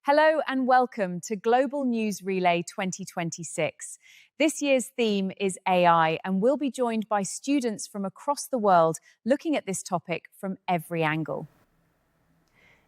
Hello and welcome to Global News Relay 2026. This year's theme is AI, and we'll be joined by students from across the world looking at this topic from every angle.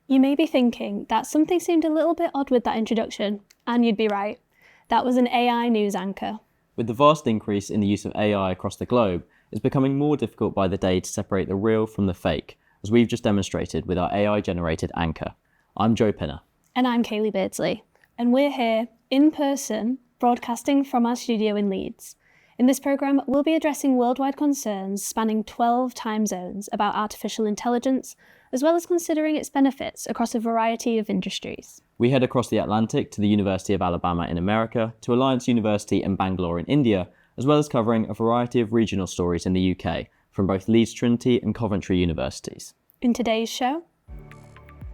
You may be thinking that something seemed a little bit odd with that introduction, and you'd be right. That was an AI news anchor. With the vast increase in the use of AI across the globe, it's becoming more difficult by the day to separate the real from the fake, as we've just demonstrated with our AI-generated anchor. I'm Joe Pinner. And I'm Kaylee Beardsley, and we're here, in person, broadcasting from our studio in Leeds. In this programme, we'll be addressing worldwide concerns spanning 12 time zones about artificial intelligence, as well as considering its benefits across a variety of industries. We head across the Atlantic to the University of Alabama in America, to Alliance University in Bangalore in India, as well as covering a variety of regional stories in the UK, from both Leeds Trinity and Coventry universities. In today's show,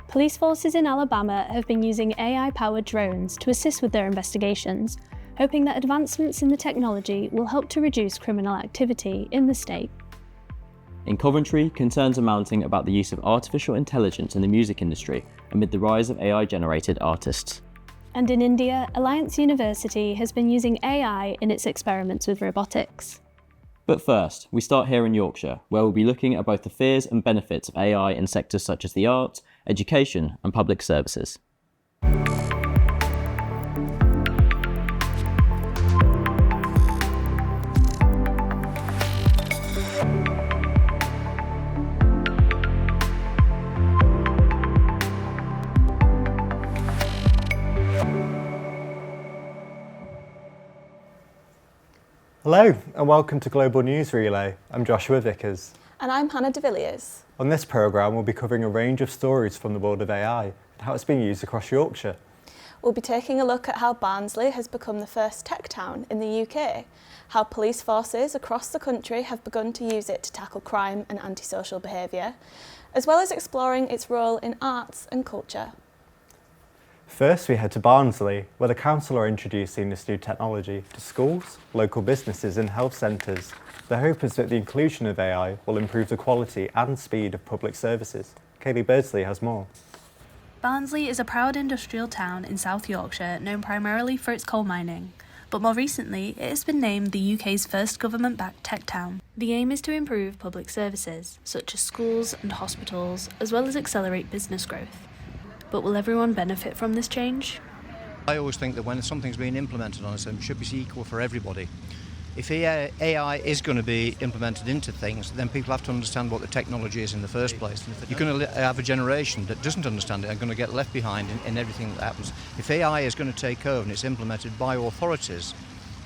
police forces in Alabama have been using AI-powered drones to assist with their investigations, hoping that advancements in the technology will help to reduce criminal activity in the state. In Coventry, concerns are mounting about the use of artificial intelligence in the music industry amid the rise of AI-generated artists. And in India, Alliance University has been using AI in its experiments with robotics. But first, we start here in Yorkshire, where we'll be looking at both the fears and benefits of AI in sectors such as the arts, education and public services. Hello and welcome to Global News Relay. I'm Joshua Vickers. And I'm Hannah de Villiers. On this programme we'll be covering a range of stories from the world of AI and how it's being used across Yorkshire. We'll be taking a look at how Barnsley has become the first tech town in the UK, how police forces across the country have begun to use it to tackle crime and antisocial behaviour, as well as exploring its role in arts and culture. First we head to Barnsley, where the council are introducing this new technology to schools, local businesses and health centres. The hope is that the inclusion of AI will improve the quality and speed of public services. Kaylee Beardsley has more. Barnsley is a proud industrial town in South Yorkshire known primarily for its coal mining, but more recently it has been named the UK's first government-backed tech town. The aim is to improve public services, such as schools and hospitals, as well as accelerate business growth. But will everyone benefit from this change? I always think that when something's being implemented on a system, it should be equal for everybody. If AI is going to be implemented into things, then people have to understand what the technology is in the first place. You're going to have a generation that doesn't understand it and going to get left behind in everything that happens. If AI is going to take over and it's implemented by authorities,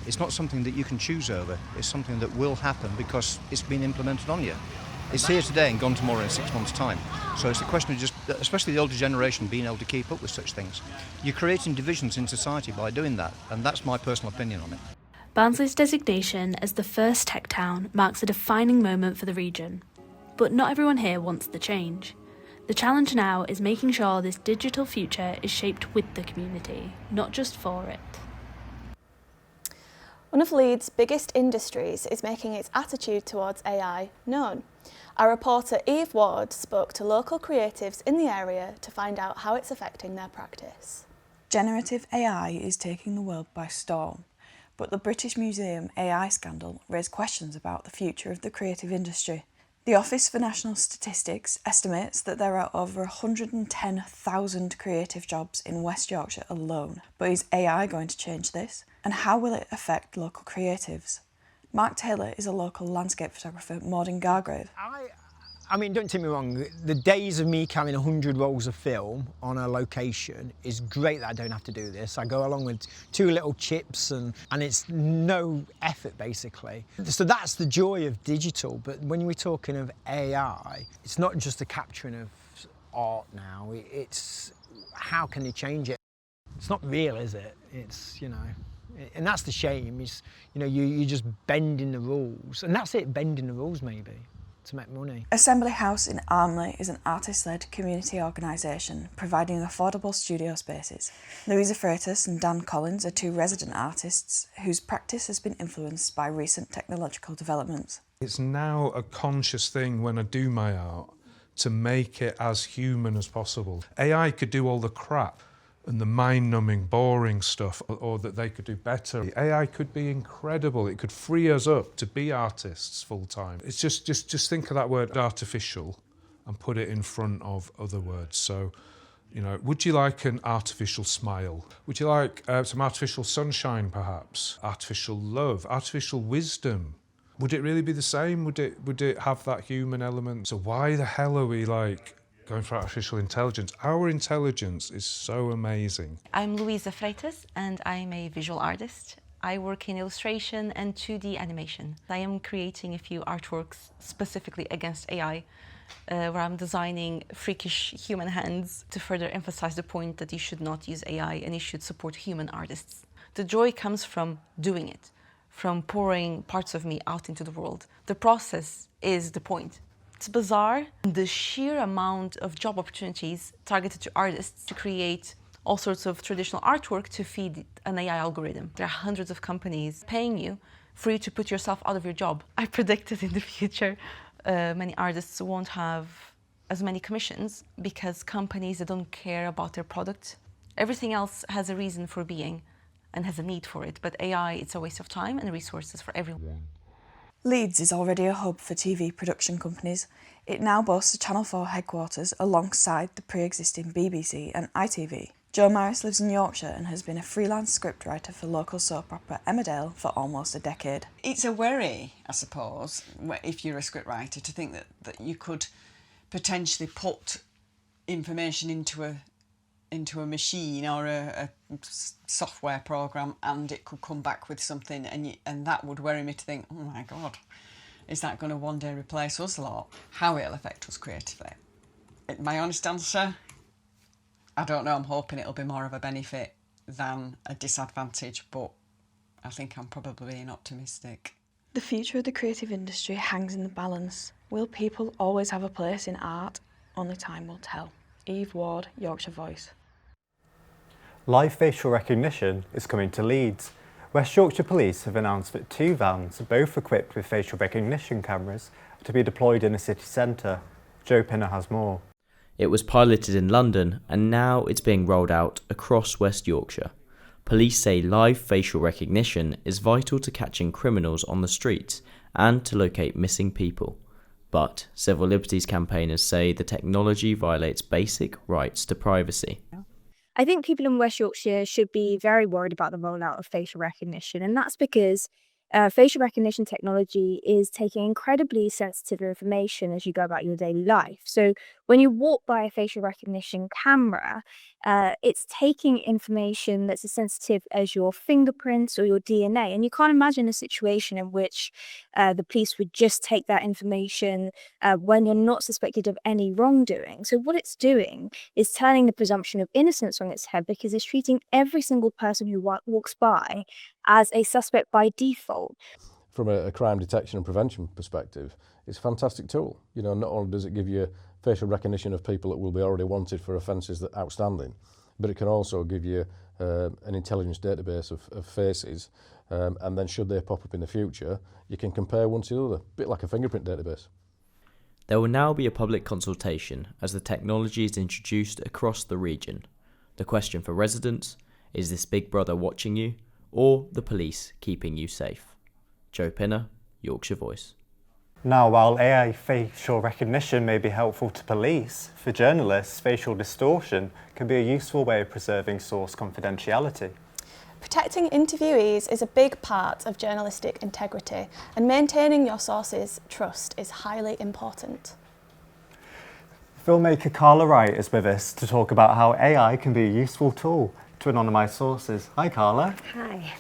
it's not something that you can choose over. It's something that will happen because it's been implemented on you. It's here today and gone tomorrow in 6 months' time. So it's a question of just, especially the older generation, being able to keep up with such things. You're creating divisions in society by doing that, and that's my personal opinion on it. Barnsley's designation as the first tech town marks a defining moment for the region. But not everyone here wants the change. The challenge now is making sure this digital future is shaped with the community, not just for it. One of Leeds' biggest industries is making its attitude towards AI known. Our reporter Eve Ward spoke to local creatives in the area to find out how it's affecting their practice. Generative AI is taking the world by storm, but the British Museum AI scandal raised questions about the future of the creative industry. The Office for National Statistics estimates that there are over 110,000 creative jobs in West Yorkshire alone. But is AI going to change this? And how will it affect local creatives? Mark Taylor is a local landscape photographer moored in Gargrave. I mean, don't take me wrong, the days of me carrying 100 rolls of film on a location is great that I don't have to do this. I go along with 2 little chips and it's no effort, basically. So that's the joy of digital, but when we're talking of AI, it's not just the capturing of art now, it's how can they change it? It's not real, is it? It's, and that's the shame, is, you're just bending the rules. And that's it, bending the rules, maybe, to make money. Assembly House in Armley is an artist-led community organisation providing affordable studio spaces. Louisa Freitas and Dan Collins are 2 resident artists whose practice has been influenced by recent technological developments. It's now a conscious thing when I do my art to make it as human as possible. AI could do all the crap and the mind-numbing, boring stuff, or that they could do better. The AI could be incredible. It could free us up to be artists full-time. It's just think of that word artificial and put it in front of other words. So, you know, would you like an artificial smile? Would you like some artificial sunshine, perhaps? Artificial love, artificial wisdom. Would it really be the same? Would it have that human element? So why the hell are we like going for artificial intelligence? Our intelligence is so amazing. I'm Luisa Freitas and I'm a visual artist. I work in illustration and 2D animation. I am creating a few artworks specifically against AI, where I'm designing freakish human hands to further emphasize the point that you should not use AI and you should support human artists. The joy comes from doing it, from pouring parts of me out into the world. The process is the point. It's bizarre, the sheer amount of job opportunities targeted to artists to create all sorts of traditional artwork to feed an AI algorithm. There are hundreds of companies paying you for you to put yourself out of your job. I predicted in the future many artists won't have as many commissions because companies that don't care about their product. Everything else has a reason for being and has a need for it, but AI, it's a waste of time and resources for everyone. Leeds is already a hub for TV production companies. It now boasts a Channel 4 headquarters alongside the pre-existing BBC and ITV. Joe Maris lives in Yorkshire and has been a freelance scriptwriter for local soap opera Emmerdale for almost a decade. It's a worry, I suppose, if you're a scriptwriter, to think that you could potentially put information into a machine or a software program and it could come back with something, and that would worry me to think, oh my God, is that going to one day replace us lot? How it'll affect us creatively? My honest answer, I don't know. I'm hoping it'll be more of a benefit than a disadvantage, but I think I'm probably being optimistic. The future of the creative industry hangs in the balance. Will people always have a place in art? Only time will tell. Eve Ward, Yorkshire Voice. Live facial recognition is coming to Leeds. West Yorkshire Police have announced that 2 vans, both equipped with facial recognition cameras, are to be deployed in the city centre. Joe Pinner has more. It was piloted in London and now it's being rolled out across West Yorkshire. Police say live facial recognition is vital to catching criminals on the streets and to locate missing people. But civil liberties campaigners say the technology violates basic rights to privacy. I think people in West Yorkshire should be very worried about the rollout of facial recognition, and that's because facial recognition technology is taking incredibly sensitive information as you go about your daily life. So when you walk by a facial recognition camera, it's taking information that's as sensitive as your fingerprints or your DNA. And you can't imagine a situation in which the police would just take that information when you're not suspected of any wrongdoing. So what it's doing is turning the presumption of innocence on its head, because it's treating every single person who walks by as a suspect by default. From a crime detection and prevention perspective, it's a fantastic tool. You know, not only does it give you facial recognition of people that will be already wanted for offences that are outstanding, but it can also give you an intelligence database of faces, and then should they pop up in the future, you can compare one to the other, a bit like a fingerprint database. There will now be a public consultation as the technology is introduced across the region. The question for residents, is this Big Brother watching you, or the police keeping you safe? Joe Pinner, Yorkshire Voice. Now, while AI facial recognition may be helpful to police, for journalists, facial distortion can be a useful way of preserving source confidentiality. Protecting interviewees is a big part of journalistic integrity, and maintaining your sources' trust is highly important. Filmmaker Carla Wright is with us to talk about how AI can be a useful tool to anonymise sources. Hi Carla. Hi.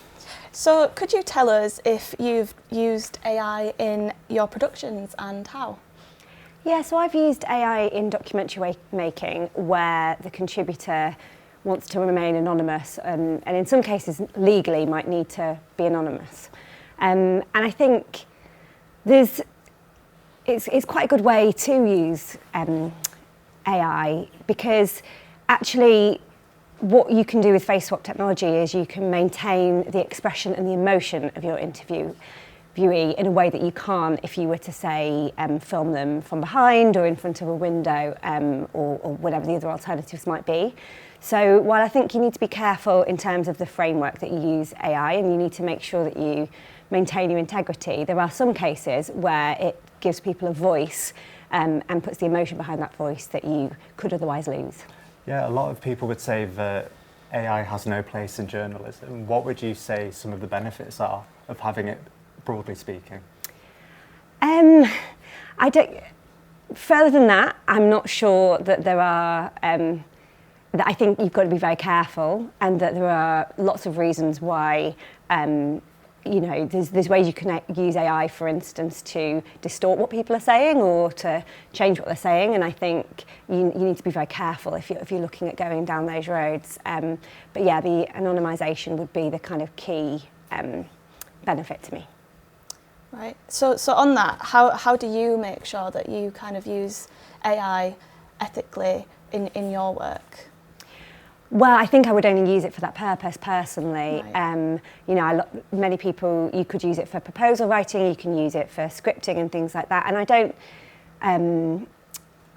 So could you tell us if you've used AI in your productions and how? Yeah, so I've used AI in documentary making where the contributor wants to remain anonymous and in some cases legally might need to be anonymous. And I think it's quite a good way to use AI, because actually what you can do with face swap technology is you can maintain the expression and the emotion of your interview, viewee in a way that you can't if you were to say film them from behind or in front of a window or whatever the other alternatives might be. So while I think you need to be careful in terms of the framework that you use AI and you need to make sure that you maintain your integrity, there are some cases where it gives people a voice and puts the emotion behind that voice that you could otherwise lose. Yeah, a lot of people would say that AI has no place in journalism. What would you say some of the benefits are of having it, broadly speaking? I don't. Further than that, I'm not sure that there are. That I think you've got to be very careful, and that there are lots of reasons why. You know, there's ways you can use AI, for instance, to distort what people are saying or to change what they're saying. And I think you need to be very careful if you're looking at going down those roads. But yeah, the anonymisation would be the kind of key benefit to me. Right. So on that, how do you make sure that you kind of use AI ethically in your work? Well, I think I would only use it for that purpose personally. Right. You know, many people, you could use it for proposal writing, you can use it for scripting and things like that. And I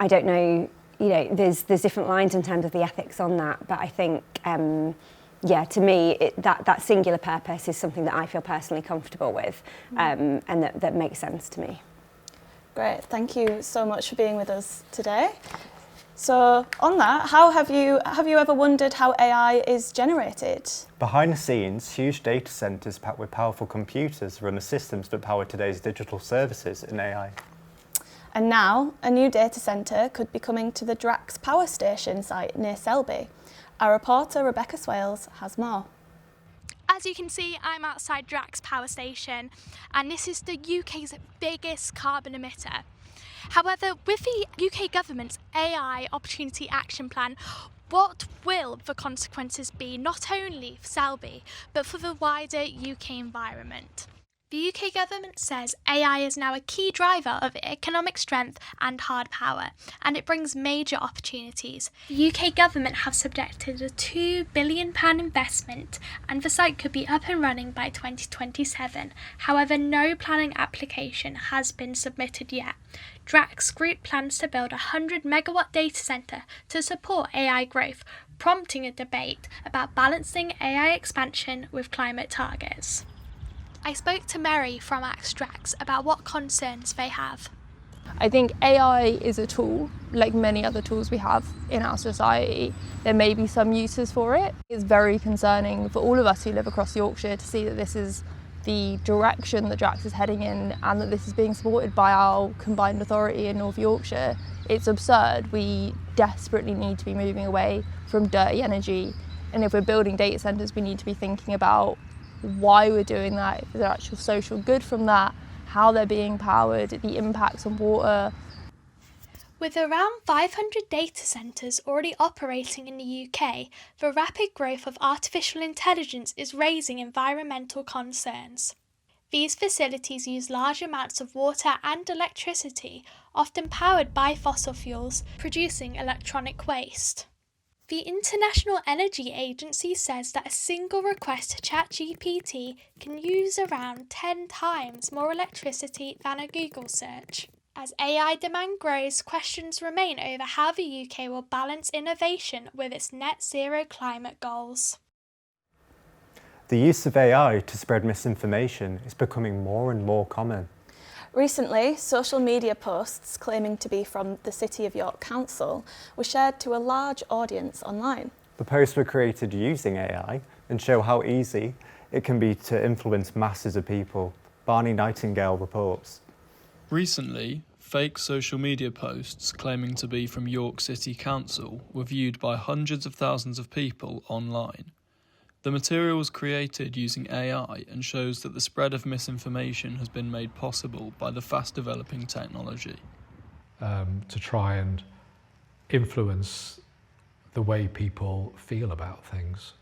don't know, you know, there's different lines in terms of the ethics on that, but I think, yeah, to me, that singular purpose is something that I feel personally comfortable with, and that makes sense to me. Great, thank you so much for being with us today. So on that, have you ever wondered how AI is generated? Behind the scenes, huge data centres packed with powerful computers run the systems that power today's digital services in AI. And now, a new data centre could be coming to the Drax power station site near Selby. Our reporter Rebecca Swales has more. As you can see, I'm outside Drax power station, and this is the UK's biggest carbon emitter. However, with the UK government's AI Opportunity Action Plan, what will the consequences be not only for Selby, but for the wider UK environment? The UK government says AI is now a key driver of economic strength and hard power, and it brings major opportunities. The UK government have subjected a £2 billion investment, and the site could be up and running by 2027. However, no planning application has been submitted yet. Drax Group plans to build a 100 megawatt data centre to support AI growth, prompting a debate about balancing AI expansion with climate targets. I spoke to Mary from Drax about what concerns they have. I think AI is a tool, like many other tools we have in our society. There may be some uses for it. It's very concerning for all of us who live across Yorkshire to see that this is the direction that Drax is heading in and that this is being supported by our combined authority in North Yorkshire. It's absurd. We desperately need to be moving away from dirty energy, and if we're building data centres, we need to be thinking about why we're doing that, if there's actual social good from that, how they're being powered, the impacts on water. With around 500 data centres already operating in the UK, the rapid growth of artificial intelligence is raising environmental concerns. These facilities use large amounts of water and electricity, often powered by fossil fuels, producing electronic waste. The International Energy Agency says that a single request to ChatGPT can use around 10 times more electricity than a Google search. As AI demand grows, questions remain over how the UK will balance innovation with its net zero climate goals. The use of AI to spread misinformation is becoming more and more common. Recently, social media posts claiming to be from the City of York Council were shared to a large audience online. The posts were created using AI and show how easy it can be to influence masses of people. Barney Nightingale reports. Recently, fake social media posts claiming to be from York City Council were viewed by hundreds of thousands of people online. The material was created using AI and shows that the spread of misinformation has been made possible by the fast-developing technology. To try and influence the way people feel about things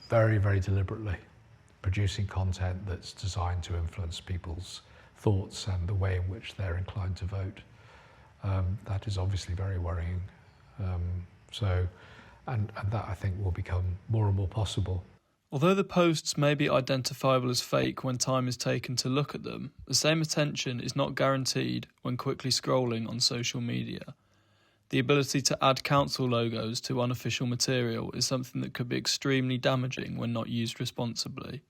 very, very deliberately, producing content that's designed to influence people's thoughts and the way in which they're inclined to vote. That is obviously very worrying. And that, I think, will become more and more possible. Although the posts may be identifiable as fake when time is taken to look at them, the same attention is not guaranteed when quickly scrolling on social media. The ability to add council logos to unofficial material is something that could be extremely damaging when not used responsibly.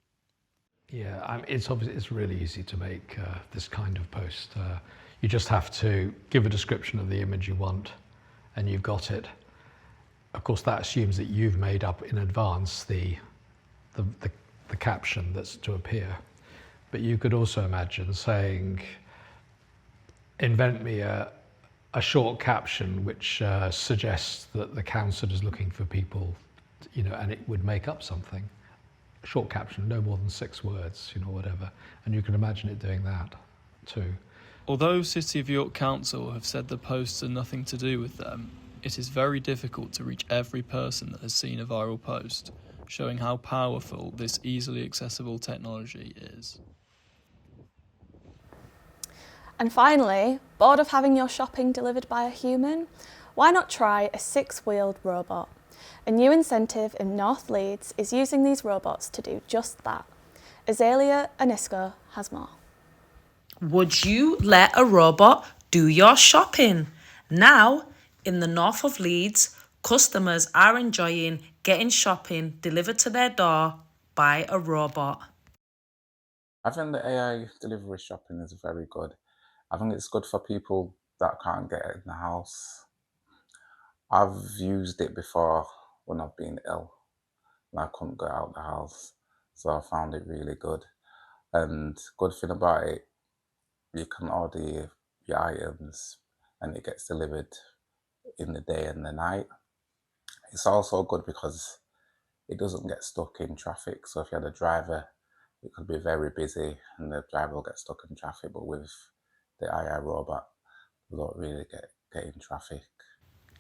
Yeah, it's really easy to make this kind of post. You just have to give a description of the image you want, and you've got it. Of course, that assumes that you've made up in advance the caption that's to appear. But you could also imagine saying, invent me a short caption which suggests that the council is looking for people, and it would make up something. A short caption, no more than 6 words, whatever. And you can imagine it doing that too. Although City of York Council have said the posts are nothing to do with them, it is very difficult to reach every person that has seen a viral post, showing how powerful this easily accessible technology is. And finally, bored of having your shopping delivered by a human? Why not try a 6-wheeled robot? A new incentive in North Leeds is using these robots to do just that. Azalea Anisco has more. Would you let a robot do your shopping? Now, in the north of Leeds, customers are enjoying getting shopping delivered to their door by a robot. I think the AI delivery shopping is very good. I think it's good for people that can't get it in the house. I've used it before when I've been ill and I couldn't go out the house, so I found it really good. And good thing about it, you can order your items and it gets delivered in the day and the night. It's also good because it doesn't get stuck in traffic. So if you had a driver, it could be very busy and the driver will get stuck in traffic, but with the AI robot, you don't really get in traffic.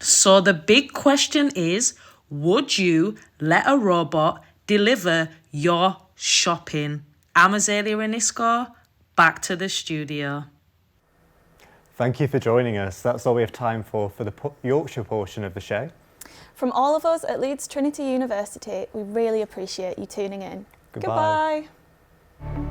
So the big question is, would you let a robot deliver your shopping? I'm Azalea Anisco, back to the studio. Thank you for joining us. That's all we have time for the Yorkshire portion of the show. From all of us at Leeds Trinity University, we really appreciate you tuning in. Goodbye. Goodbye.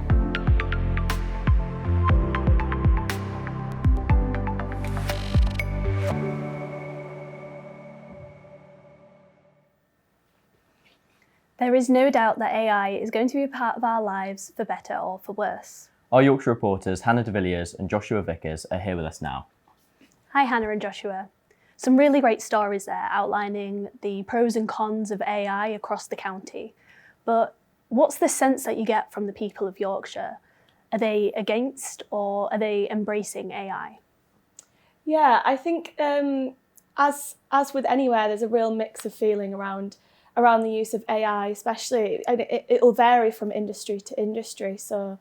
There is no doubt that AI is going to be a part of our lives for better or for worse. Our Yorkshire reporters Hannah de Villiers and Joshua Vickers are here with us now. Hi Hannah and Joshua. Some really great stories there outlining the pros and cons of AI across the county. But what's the sense that you get from the people of Yorkshire? Are they against or are they embracing AI? Yeah, I think as with anywhere, there's a real mix of feeling around the use of AI, especially, and it'll vary from industry to industry. So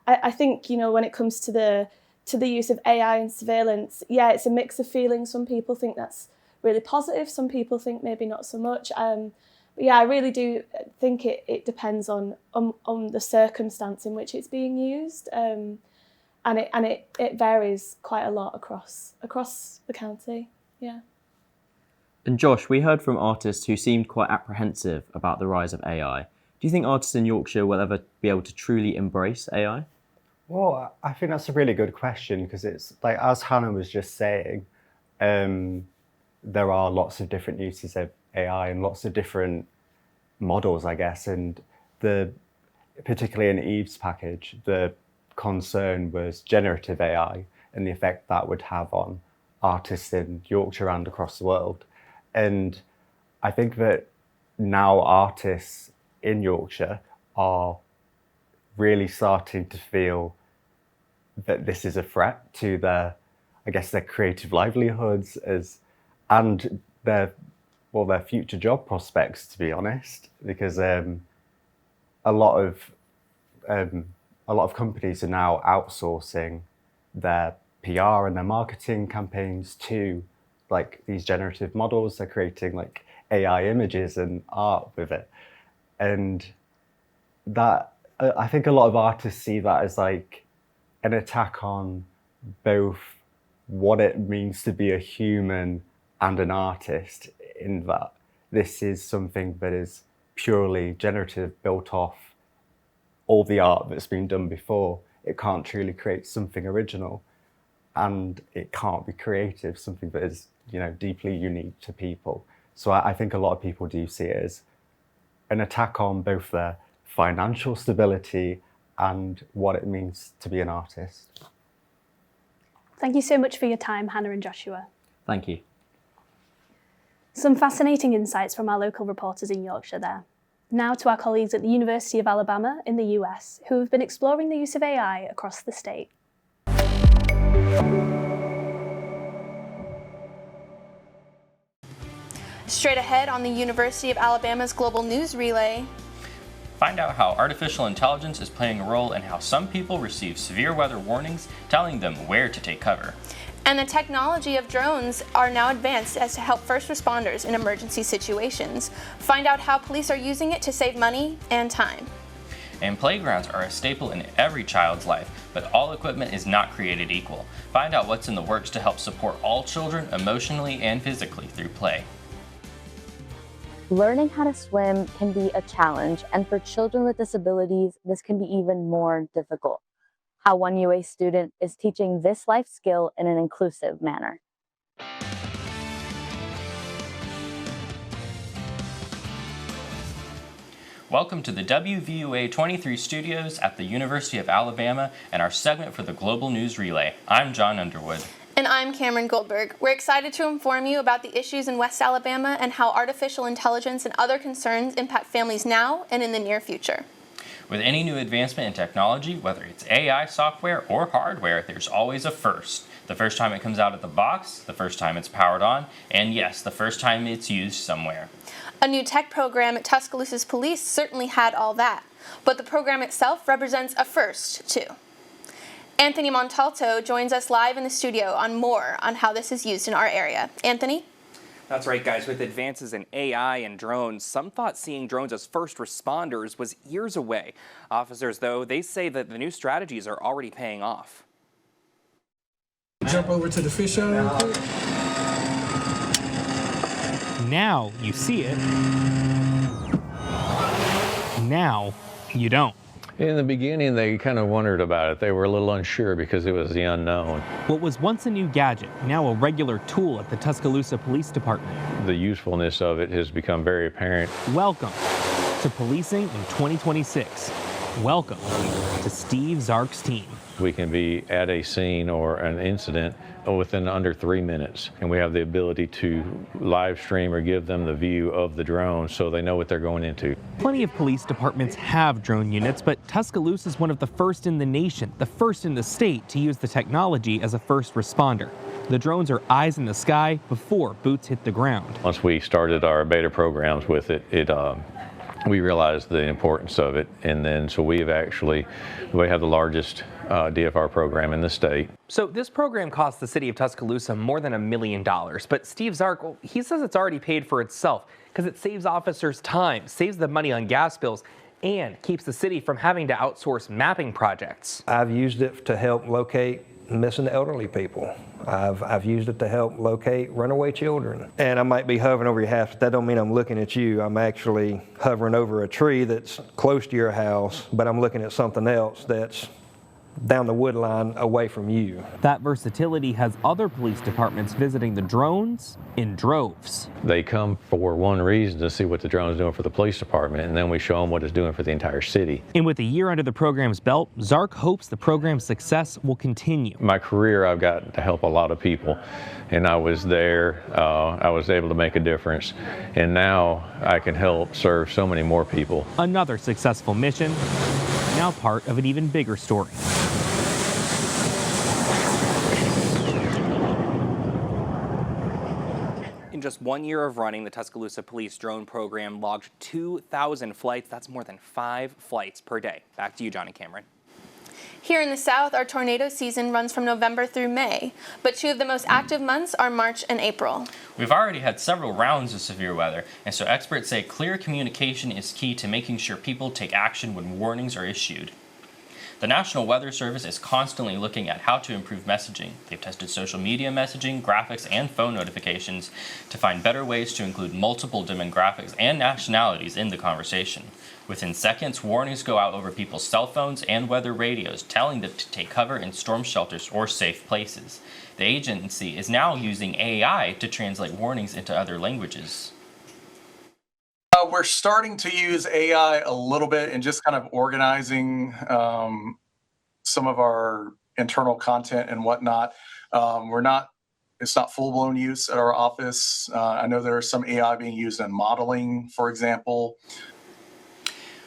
I think, when it comes to the use of AI and surveillance, yeah, it's a mix of feelings. Some people think that's really positive. Some people think maybe not so much. But yeah, I really do think it depends on the circumstance in which it's being used. And it varies quite a lot across the county. Yeah. And Josh, we heard from artists who seemed quite apprehensive about the rise of AI. Do you think artists in Yorkshire will ever be able to truly embrace AI? Well, I think that's a really good question because it's like, as Hannah was just saying, there are lots of different uses of AI and lots of different models, I guess. And particularly in Eve's package, the concern was generative AI and the effect that would have on artists in Yorkshire and across the world. And I think that now artists in Yorkshire are really starting to feel that this is a threat to their creative livelihoods and their future job prospects, to be honest, because a lot of companies are now outsourcing their PR and their marketing campaigns to like these generative models. They're creating like AI images and art with it, and that I think a lot of artists see that as like an attack on both what it means to be a human and an artist, in that this is something that is purely generative, built off all the art that's been done before, it can't truly create something original, and it can't be creative, something that is, deeply unique to people. So I think a lot of people do see it as an attack on both their financial stability and what it means to be an artist. Thank you so much for your time, Hannah and Joshua. Thank you. Some fascinating insights from our local reporters in Yorkshire there. Now to our colleagues at the University of Alabama in the US, who have been exploring the use of AI across the state. Straight ahead on the University of Alabama's Global News Relay. Find out how artificial intelligence is playing a role in how some people receive severe weather warnings, telling them where to take cover. And the technology of drones are now advanced as to help first responders in emergency situations. Find out how police are using it to save money and time. And playgrounds are a staple in every child's life, but all equipment is not created equal. Find out what's in the works to help support all children emotionally and physically through play. Learning how to swim can be a challenge, and for children with disabilities, this can be even more difficult. How one UA student is teaching this life skill in an inclusive manner. Welcome to the WVUA 23 studios at the University of Alabama and our segment for the Global News Relay. I'm John Underwood. And I'm Cameron Goldberg. We're excited to inform you about the issues in West Alabama and how artificial intelligence and other concerns impact families now and in the near future. With any new advancement in technology, whether it's AI software or hardware, there's always a first. The first time it comes out of the box, the first time it's powered on, and yes, the first time it's used somewhere. A new tech program at Tuscaloosa's police certainly had all that, but the program itself represents a first, too. Anthony Montalto joins us live in the studio on more on how this is used in our area. Anthony? That's right, guys. With advances in AI and drones, some thought seeing drones as first responders was years away. Officers, though, they say that the new strategies are already paying off. Jump over to the fish eye real quick. Now you see it. Now you don't. In the beginning, they kind of wondered about it. They were a little unsure because it was the unknown. What was once a new gadget, now a regular tool at the Tuscaloosa Police Department. The usefulness of it has become very apparent. Welcome to policing in 2026. Welcome to Steve Zark's team. We can be at a scene or an incident within under 3 minutes, and we have the ability to live stream or give them the view of the drone so they know what they're going into. Plenty of police departments have drone units, but Tuscaloosa is one of the first in the nation, the first in the state to use the technology as a first responder. The drones are eyes in the sky before boots hit the ground. Once we started our beta programs with it, we realized the importance of it, and then so we have the largest DFR program in the state. So this program cost the city of Tuscaloosa more than $1 million, but Steve Zark, he says it's already paid for itself because it saves officers time, saves them money on gas bills, and keeps the city from having to outsource mapping projects. I've used it to help locate missing elderly people. I've used it to help locate runaway children. And I might be hovering over your house, but that don't mean I'm looking at you. I'm actually hovering over a tree that's close to your house, but I'm looking at something else that's down the wood line away from you. That versatility has other police departments visiting the drones in droves. They come for one reason, to see what the drone is doing for the police department, and then we show them what it's doing for the entire city. And with a year under the program's belt, Zark hopes the program's success will continue. My career, I've got to help a lot of people, and I was there, I was able to make a difference, and now I can help serve so many more people. Another successful mission, now part of an even bigger story. In just 1 year of running, the Tuscaloosa Police drone program logged 2,000 flights. That's more than 5 flights per day. Back to you, Johnny Cameron. Here in the South, our tornado season runs from November through May, but 2 of the most active months are March and April. We've already had several rounds of severe weather, and so experts say clear communication is key to making sure people take action when warnings are issued. The National Weather Service is constantly looking at how to improve messaging. They've tested social media messaging, graphics, and phone notifications to find better ways to include multiple demographics and nationalities in the conversation. Within seconds, warnings go out over people's cell phones and weather radios, telling them to take cover in storm shelters or safe places. The agency is now using AI to translate warnings into other languages. We're starting to use AI a little bit in just kind of organizing some of our internal content and whatnot. It's not full-blown use at our office. I know there is some AI being used in modeling, for example.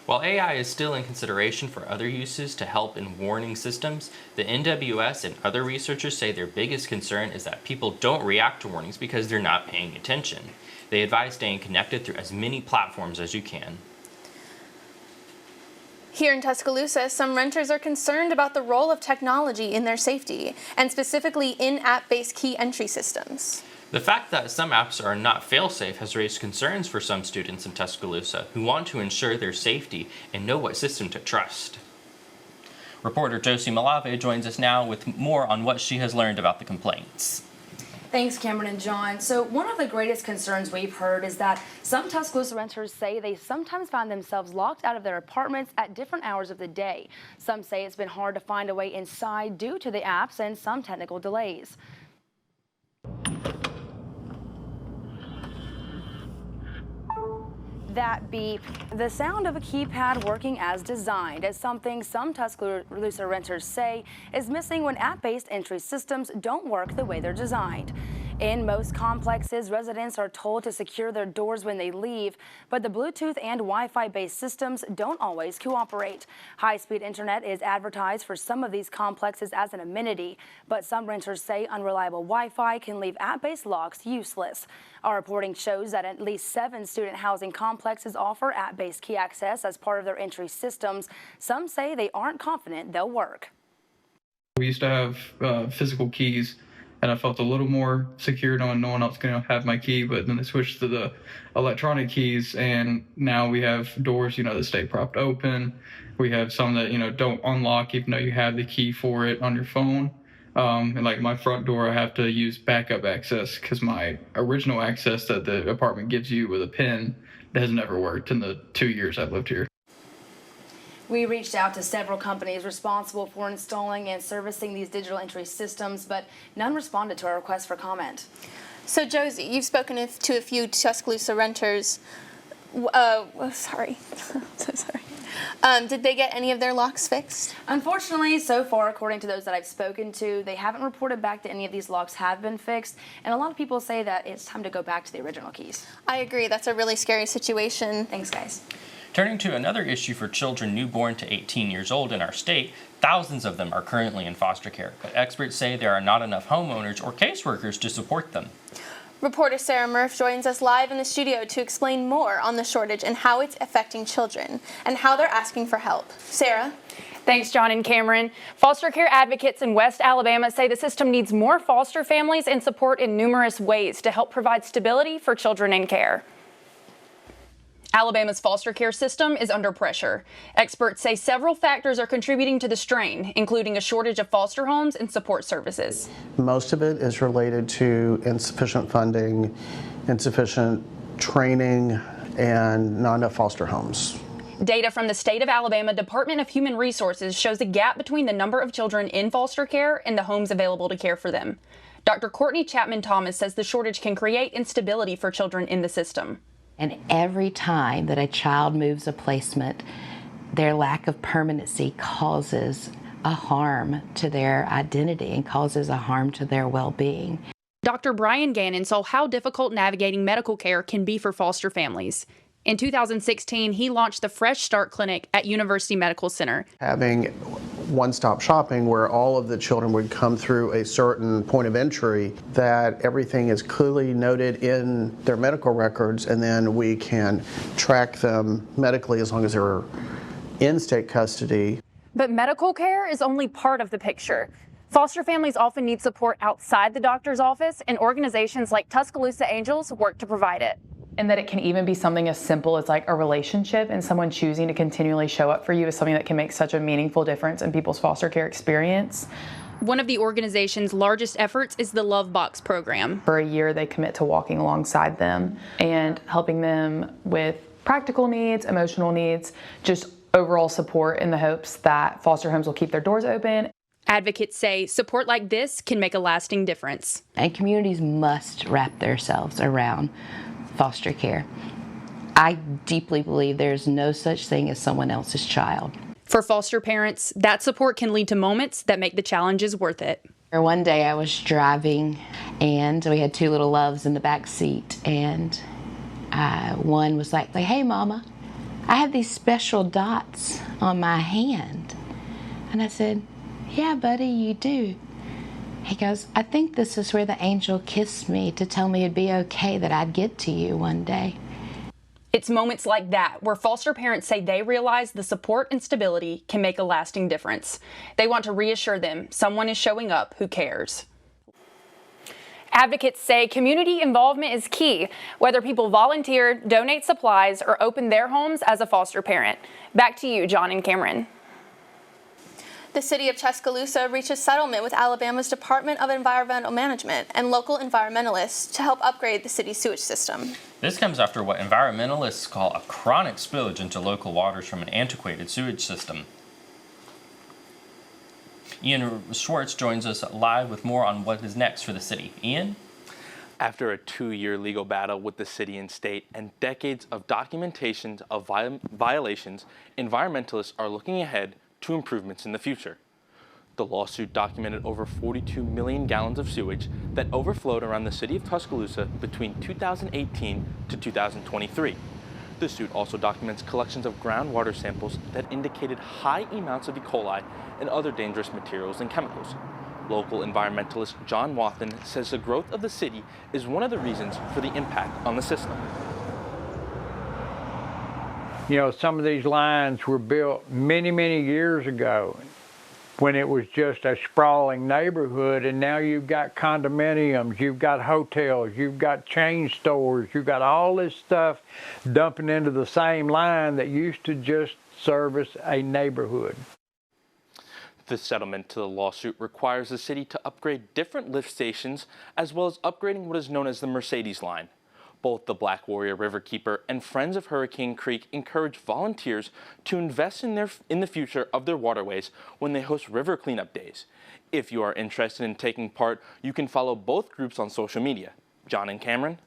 While AI is still in consideration for other uses to help in warning systems, the NWS and other researchers say their biggest concern is that people don't react to warnings because they're not paying attention. They advise staying connected through as many platforms as you can. Here in Tuscaloosa, some renters are concerned about the role of technology in their safety, and specifically in-app-based key entry systems. The fact that some apps are not fail-safe has raised concerns for some students in Tuscaloosa who want to ensure their safety and know what system to trust. Reporter Josie Malave joins us now with more on what she has learned about the complaints. Thanks, Cameron and John. So one of the greatest concerns we've heard is that some Tuscaloosa renters say they sometimes find themselves locked out of their apartments at different hours of the day. Some say it's been hard to find a way inside due to the apps and some technical delays. That beep, the sound of a keypad working as designed, is something some Tuscaloosa renters say is missing when app-based entry systems don't work the way they're designed. In most complexes, residents are told to secure their doors when they leave, but the Bluetooth and Wi-Fi based systems don't always cooperate. High-speed internet is advertised for some of these complexes as an amenity, but some renters say unreliable Wi-Fi can leave app-based locks useless. Our reporting shows that at least 7 student housing complexes offer app-based key access as part of their entry systems. Some say they aren't confident they'll work. We used to have physical keys, and I felt a little more secure knowing no one else can have my key, but then they switched to the electronic keys, and now we have doors, that stay propped open. We have some that, don't unlock even though you have the key for it on your phone. And like my front door, I have to use backup access because my original access that the apartment gives you with a PIN has never worked in the 2 years I've lived here. We reached out to several companies responsible for installing and servicing these digital entry systems, but none responded to our request for comment. So Josie, you've spoken to a few Tuscaloosa renters. Sorry. So sorry. Did they get any of their locks fixed? Unfortunately, so far, according to those that I've spoken to, they haven't reported back that any of these locks have been fixed, and a lot of people say that it's time to go back to the original keys. I agree. That's a really scary situation. Thanks, guys. Turning to another issue for children newborn to 18 years old in our state, thousands of them are currently in foster care, but experts say there are not enough homeowners or caseworkers to support them. Reporter Sarah Murph joins us live in the studio to explain more on the shortage and how it's affecting children and how they're asking for help. Sarah? Thanks, John and Cameron. Foster care advocates in West Alabama say the system needs more foster families and support in numerous ways to help provide stability for children in care. Alabama's foster care system is under pressure. Experts say several factors are contributing to the strain, including a shortage of foster homes and support services. Most of it is related to insufficient funding, insufficient training, and not enough foster homes. Data from the state of Alabama Department of Human Resources shows a gap between the number of children in foster care and the homes available to care for them. Dr. Courtney Chapman-Thomas says the shortage can create instability for children in the system. And every time that a child moves a placement, their lack of permanency causes a harm to their identity and causes a harm to their well-being. Dr. Brian Gannon saw how difficult navigating medical care can be for foster families. In 2016, he launched the Fresh Start Clinic at University Medical Center. Having one-stop shopping where all of the children would come through a certain point of entry, that everything is clearly noted in their medical records, and then we can track them medically as long as they're in state custody. But medical care is only part of the picture. Foster families often need support outside the doctor's office, and organizations like Tuscaloosa Angels work to provide it. and that it can even be something as simple as like a relationship, and someone choosing to continually show up for you is something that can make such a meaningful difference in people's foster care experience. One of the organization's largest efforts is the Love Box program. For a year, they commit to walking alongside them and helping them with practical needs, emotional needs, just overall support in the hopes that foster homes will keep their doors open. Advocates say support like this can make a lasting difference. And communities must wrap themselves around foster care. I deeply believe there's no such thing as someone else's child. For foster parents, that support can lead to moments that make the challenges worth it. One day I was driving and we had two little loves in the back seat, and one was like, hey mama, I have these special dots on my hand. And I said, yeah buddy, you do. He goes, I think this is where the angel kissed me to tell me it'd be okay, that I'd get to you one day. It's moments like that where foster parents say they realize the support and stability can make a lasting difference. They want to reassure them someone is showing up who cares. Advocates say community involvement is key, whether people volunteer, donate supplies, or open their homes as a foster parent. Back to you, John and Cameron. The city of Tuscaloosa reached a settlement with Alabama's Department of Environmental Management and local environmentalists to help upgrade the city's sewage system. This comes after what environmentalists call a chronic spillage into local waters from an antiquated sewage system. Ian Schwartz joins us live with more on what is next for the city. Ian? After a 2-year legal battle with the city and state and decades of documentation of violations, environmentalists are looking ahead to improvements in the future. The lawsuit documented over 42 million gallons of sewage that overflowed around the city of Tuscaloosa between 2018 to 2023. The suit also documents collections of groundwater samples that indicated high amounts of E. coli and other dangerous materials and chemicals. Local environmentalist John Wathen says the growth of the city is one of the reasons for the impact on the system. You know, some of these lines were built many, many years ago when it was just a sprawling neighborhood, and now you've got condominiums, you've got hotels, you've got chain stores, you've got all this stuff dumping into the same line that used to just service a neighborhood. The settlement to the lawsuit requires the city to upgrade different lift stations, as well as upgrading what is known as the Mercedes line. Both the Black Warrior Riverkeeper and Friends of Hurricane Creek encourage volunteers to invest in the future of their waterways when they host river cleanup days. If you are interested in taking part, you can follow both groups on social media. John and Cameron?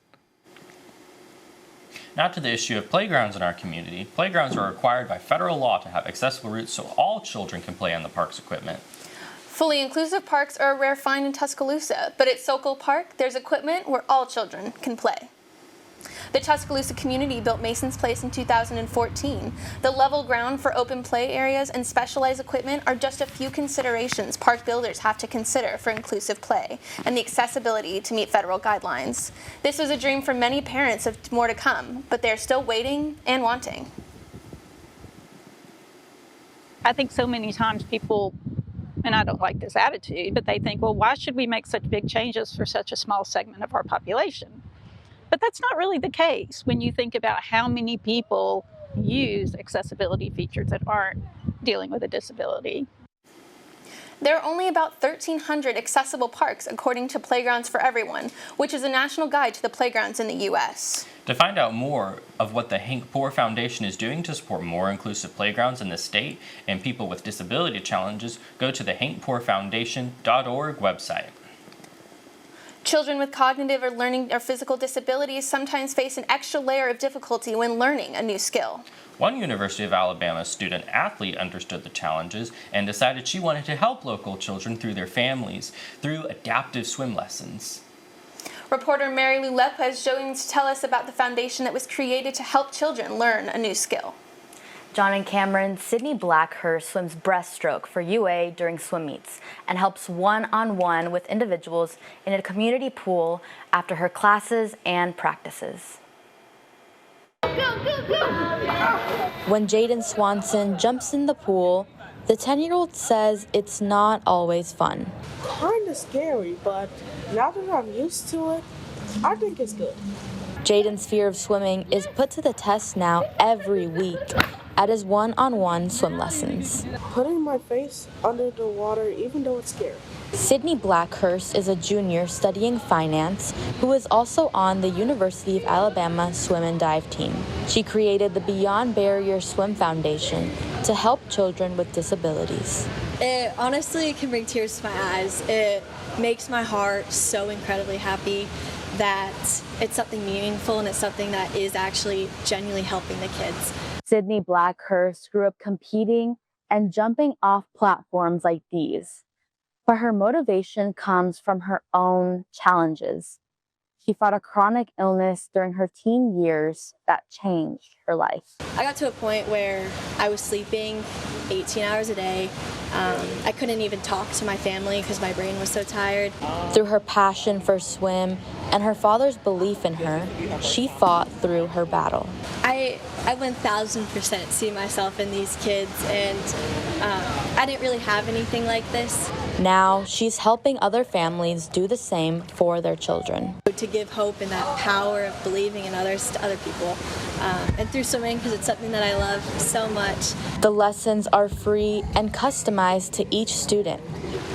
Now to the issue of playgrounds in our community. Playgrounds are required by federal law to have accessible routes so all children can play on the park's equipment. Fully inclusive parks are a rare find in Tuscaloosa, but at Sokol Park, there's equipment where all children can play. The Tuscaloosa community built Mason's Place in 2014. The level ground for open play areas and specialized equipment are just a few considerations park builders have to consider for inclusive play and the accessibility to meet federal guidelines. This was a dream for many parents of more to come, but they're still waiting and wanting. I think so many times people, and I don't like this attitude, but they think, well, why should we make such big changes for such a small segment of our population? But that's not really the case when you think about how many people use accessibility features that aren't dealing with a disability. There are only about 1,300 accessible parks according to Playgrounds for Everyone, which is a national guide to the playgrounds in the U.S. To find out more of what the Hank Poor Foundation is doing to support more inclusive playgrounds in the state and people with disability challenges, go to the hankpoorfoundation.org website. Children with cognitive or learning or physical disabilities sometimes face an extra layer of difficulty when learning a new skill. One University of Alabama student athlete understood the challenges and decided she wanted to help local children through their families through adaptive swim lessons. Reporter Mary Lou Lepez joins to tell us about the foundation that was created to help children learn a new skill. John and Cameron, Sydney Blackhurst swims breaststroke for UA during swim meets and helps one-on-one with individuals in a community pool after her classes and practices. When Jaden Swanson jumps in the pool, the 10-year-old says it's not always fun. Kind of scary, but now that I'm used to it, I think it's good. Jaden's fear of swimming is put to the test now every week at his one-on-one swim lessons. Putting my face under the water, even though it's scary. Sydney Blackhurst is a junior studying finance who is also on the University of Alabama swim and dive team. She created the Beyond Barrier Swim Foundation to help children with disabilities. It honestly can bring tears to my eyes. It makes my heart so incredibly happy that it's something meaningful and it's something that is actually genuinely helping the kids. Sydney Blackhurst grew up competing and jumping off platforms like these. But her motivation comes from her own challenges. She fought a chronic illness during her teen years that changed her life. I got to a point where I was sleeping 18 hours a day. I couldn't even talk to my family because my brain was so tired. Through her passion for swim and her father's belief in her, she fought through her battle. I 1000% see myself in these kids, and I didn't really have anything like this. Now she's helping other families do the same for their children. To give hope and that power of believing in others to other people. And through swimming, because it's something that I love so much. The lessons are free and customized to each student.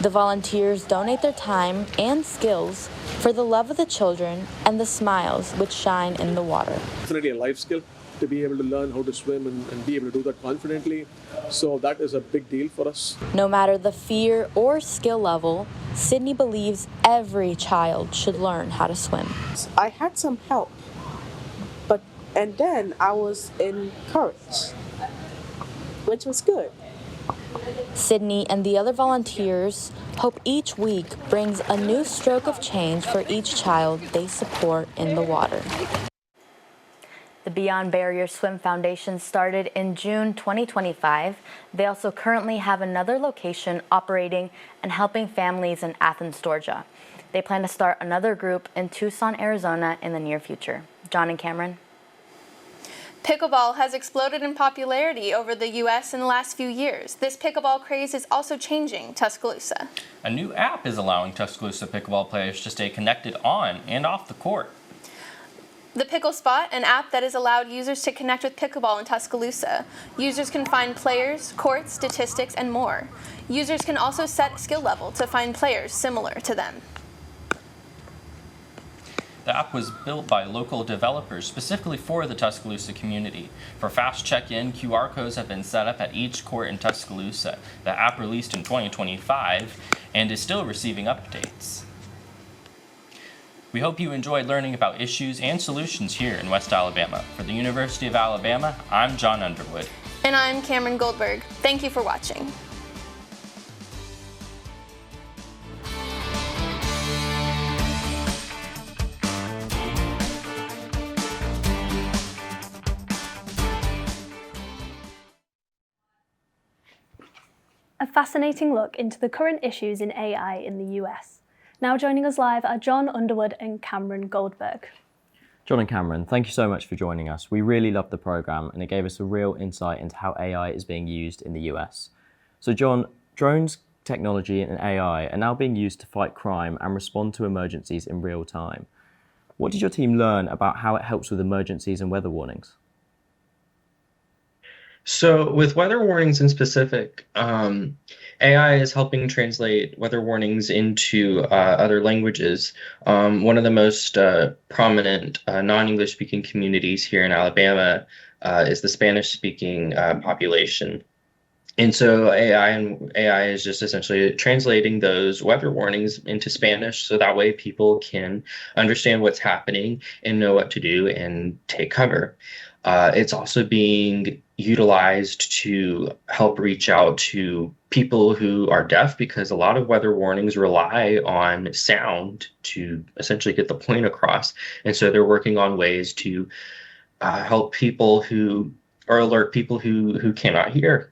The volunteers donate their time and skills for the love of the children and the smiles which shine in the water. Definitely a life skill to be able to learn how to swim and be able to do that confidently. So that is a big deal for us. No matter the fear or skill level, Sydney believes every child should learn how to swim. I had some help, and then I was encouraged, which was good. Sydney and the other volunteers hope each week brings a new stroke of change for each child they support in the water. The Beyond Barrier Swim Foundation started in June 2025. They also currently have another location operating and helping families in Athens, Georgia. They plan to start another group in Tucson, Arizona in the near future. John and Cameron. Pickleball has exploded in popularity over the U.S. in the last few years. This pickleball craze is also changing Tuscaloosa. A new app is allowing Tuscaloosa pickleball players to stay connected on and off the court. The Pickle Spot, an app that has allowed users to connect with pickleball in Tuscaloosa. Users can find players, courts, statistics, and more. Users can also set skill level to find players similar to them. The app was built by local developers specifically for the Tuscaloosa community. For fast check-in, QR codes have been set up at each court in Tuscaloosa. The app released in 2025 and is still receiving updates. We hope you enjoyed learning about issues and solutions here in West Alabama. For the University of Alabama, I'm John Underwood. And I'm Cameron Goldberg. Thank you for watching. A fascinating look into the current issues in AI in the US. Now joining us live are John Underwood and Cameron Goldberg. John and Cameron, thank you so much for joining us. We really loved the programme and it gave us a real insight into how AI is being used in the US. So John, drones, technology and AI are now being used to fight crime and respond to emergencies in real time. What did your team learn about how it helps with emergencies and weather warnings? So with weather warnings in specific, AI is helping translate weather warnings into other languages. One of the most prominent non-English speaking communities here in Alabama is the Spanish speaking population. And so AI is just essentially translating those weather warnings into Spanish so that way people can understand what's happening and know what to do and take cover. It's also being utilized to help reach out to people who are deaf because a lot of weather warnings rely on sound to essentially get the point across. And so they're working on ways to help people alert people who cannot hear.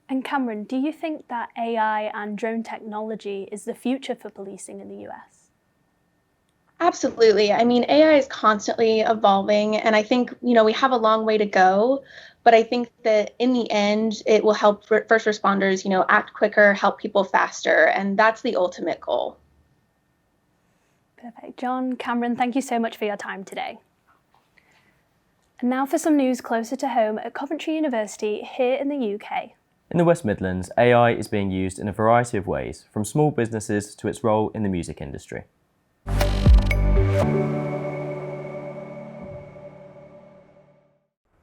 And Cameron, do you think that AI and drone technology is the future for policing in the US? Absolutely. I mean, AI is constantly evolving, and I think, we have a long way to go, but I think that in the end, it will help first responders, act quicker, help people faster, and that's the ultimate goal. Perfect. John, Cameron, thank you so much for your time today. And now for some news closer to home at Coventry University here in the UK. In the West Midlands, AI is being used in a variety of ways, from small businesses to its role in the music industry.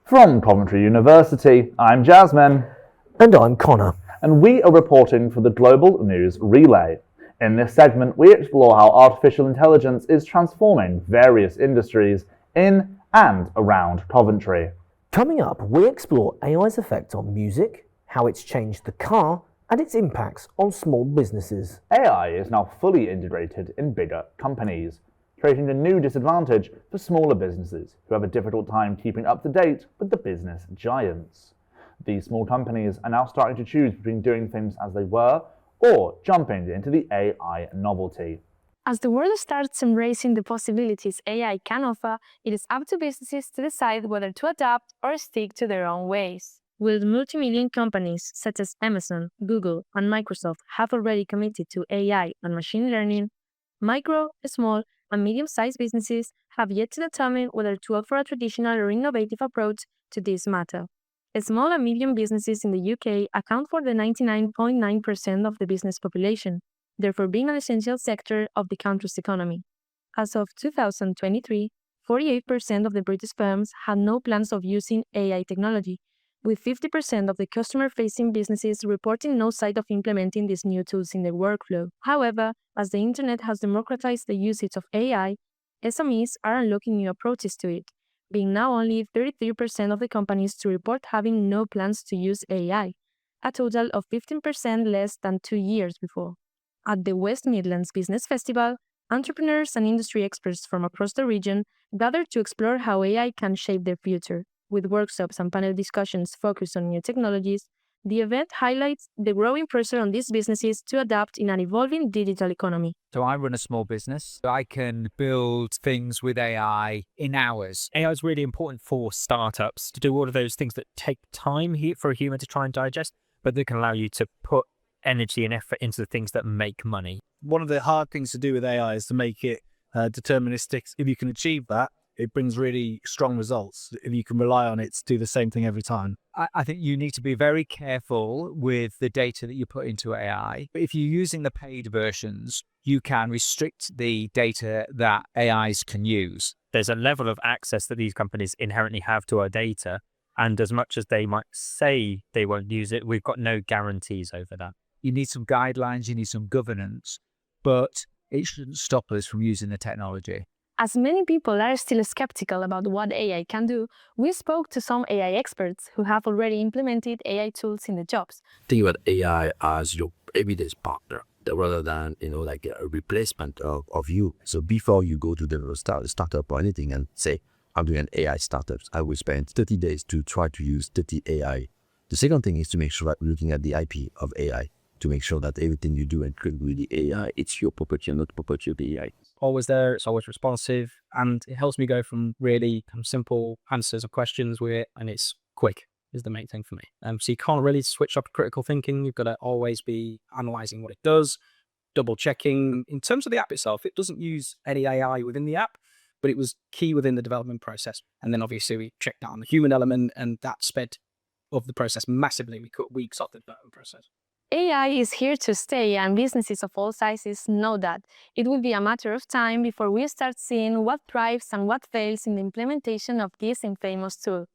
From Coventry University, I'm Jasmine. And I'm Connor. And we are reporting for the Global News Relay. In this segment, we explore how artificial intelligence is transforming various industries in and around Coventry. Coming up, we explore AI's effect on music, how it's changed the car, and its impacts on small businesses. AI is now fully integrated in bigger companies, creating a new disadvantage for smaller businesses who have a difficult time keeping up to date with the business giants. These small companies are now starting to choose between doing things as they were or jumping into the AI novelty. As the world starts embracing the possibilities AI can offer, it is up to businesses to decide whether to adapt or stick to their own ways. With multi-million companies such as Amazon, Google, and Microsoft have already committed to AI and machine learning, micro, small, and medium-sized businesses have yet to determine whether to offer a traditional or innovative approach to this matter. Small and medium businesses in the UK account for the 99.9% of the business population, therefore being an essential sector of the country's economy. As of 2023, 48% of the British firms had no plans of using AI technology, with 50% of the customer-facing businesses reporting no sight of implementing these new tools in their workflow. However, as the internet has democratized the usage of AI, SMEs are unlocking new approaches to it, being now only 33% of the companies to report having no plans to use AI, a total of 15% less than 2 years before. At the West Midlands Business Festival, entrepreneurs and industry experts from across the region gathered to explore how AI can shape their future. With workshops and panel discussions focused on new technologies, the event highlights the growing pressure on these businesses to adapt in an evolving digital economy. So I run a small business. I can build things with AI in hours. AI is really important for startups to do all of those things that take time for a human to try and digest, but that can allow you to put energy and effort into the things that make money. One of the hard things to do with AI is to make it deterministic. If you can achieve that, it brings really strong results. If you can rely on it to do the same thing every time. I think you need to be very careful with the data that you put into AI. But if you're using the paid versions, you can restrict the data that AIs can use. There's a level of access that these companies inherently have to our data. And as much as they might say they won't use it, we've got no guarantees over that. You need some guidelines, you need some governance, but it shouldn't stop us from using the technology. As many people are still skeptical about what AI can do, we spoke to some AI experts who have already implemented AI tools in the jobs. Think about AI as your everyday partner rather than, like a replacement of you. So before you go to the startup or anything and say, I'm doing an AI startup, I will spend 30 days to try to use 30 AI. The second thing is to make sure that we're looking at the IP of AI, to make sure that everything you do and create with the AI, it's your property and not the property of the AI. Always there, it's always responsive, and it helps me go from really simple answers of questions with it, and it's quick is the main thing for me. So you can't really switch up critical thinking. You've got to always be analysing what it does, double checking. In terms of the app itself, it doesn't use any AI within the app, but it was key within the development process. And then obviously we checked out on the human element, and that sped up the process massively. We cut weeks off the development process. AI is here to stay, and businesses of all sizes know that. It will be a matter of time before we start seeing what thrives and what fails in the implementation of this infamous tool.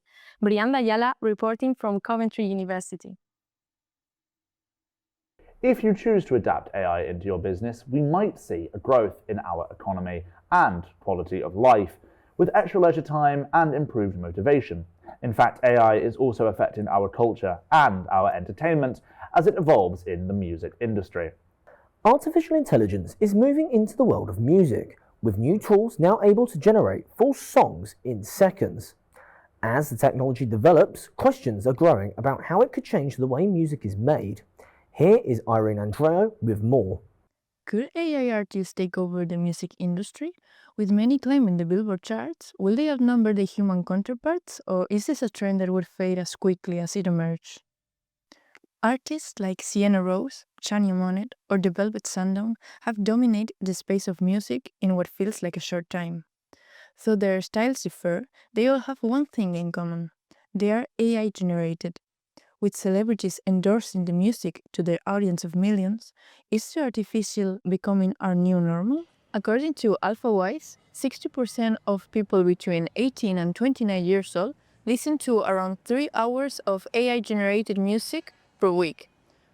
Brianda Ayala, reporting from Coventry University. If you choose to adapt AI into your business, we might see a growth in our economy and quality of life, with extra leisure time and improved motivation. In fact, AI is also affecting our culture and our entertainment as it evolves in the music industry. Artificial intelligence is moving into the world of music, with new tools now able to generate full songs in seconds. As the technology develops, questions are growing about how it could change the way music is made. Here is Irene Andreo with more. Could AI artists take over the music industry? With many climbing the Billboard charts, will they outnumber the human counterparts, or is this a trend that would fade as quickly as it emerged? Artists like Sienna Rose, Chania Monet, or The Velvet Sundown have dominated the space of music in what feels like a short time. Though their styles differ, they all have one thing in common. They are AI generated. With celebrities endorsing the music to their audience of millions, is the artificial becoming our new normal? According to AlphaWise, 60% of people between 18 and 29 years old listen to around 3 hours of AI-generated music per week.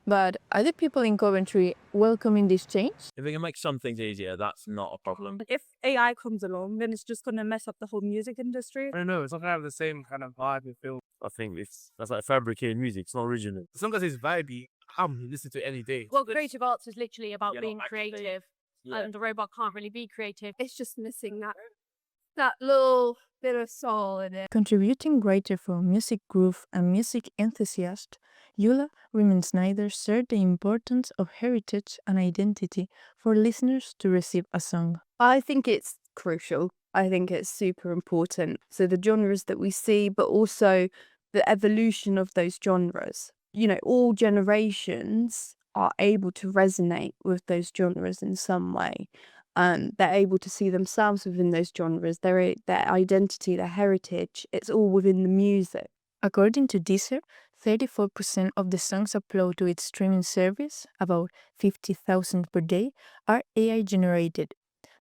But are the people in Coventry welcoming this change? If we can make some things easier, that's not a problem. If AI comes along, then it's just going to mess up the whole music industry. I don't know, it's not going to have the same kind of vibe and feel. I think that's like fabricated music. It's not original. As long as it's vibey, I'm listening to it any day. Well, creative arts is literally about being creative, and the robot can't really be creative. It's just missing that little bit of soul in it. Contributing writer for Music Groove and music enthusiast, Eula Riemann-Snyder shared the importance of heritage and identity for listeners to receive a song. I think it's crucial. I think it's super important. So the genres that we see, but also the evolution of those genres. You know, all generations are able to resonate with those genres in some way. They're able to see themselves within those genres, their identity, their heritage. It's all within the music. According to Deezer, 34% of the songs uploaded to its streaming service, about 50,000 per day, are AI generated.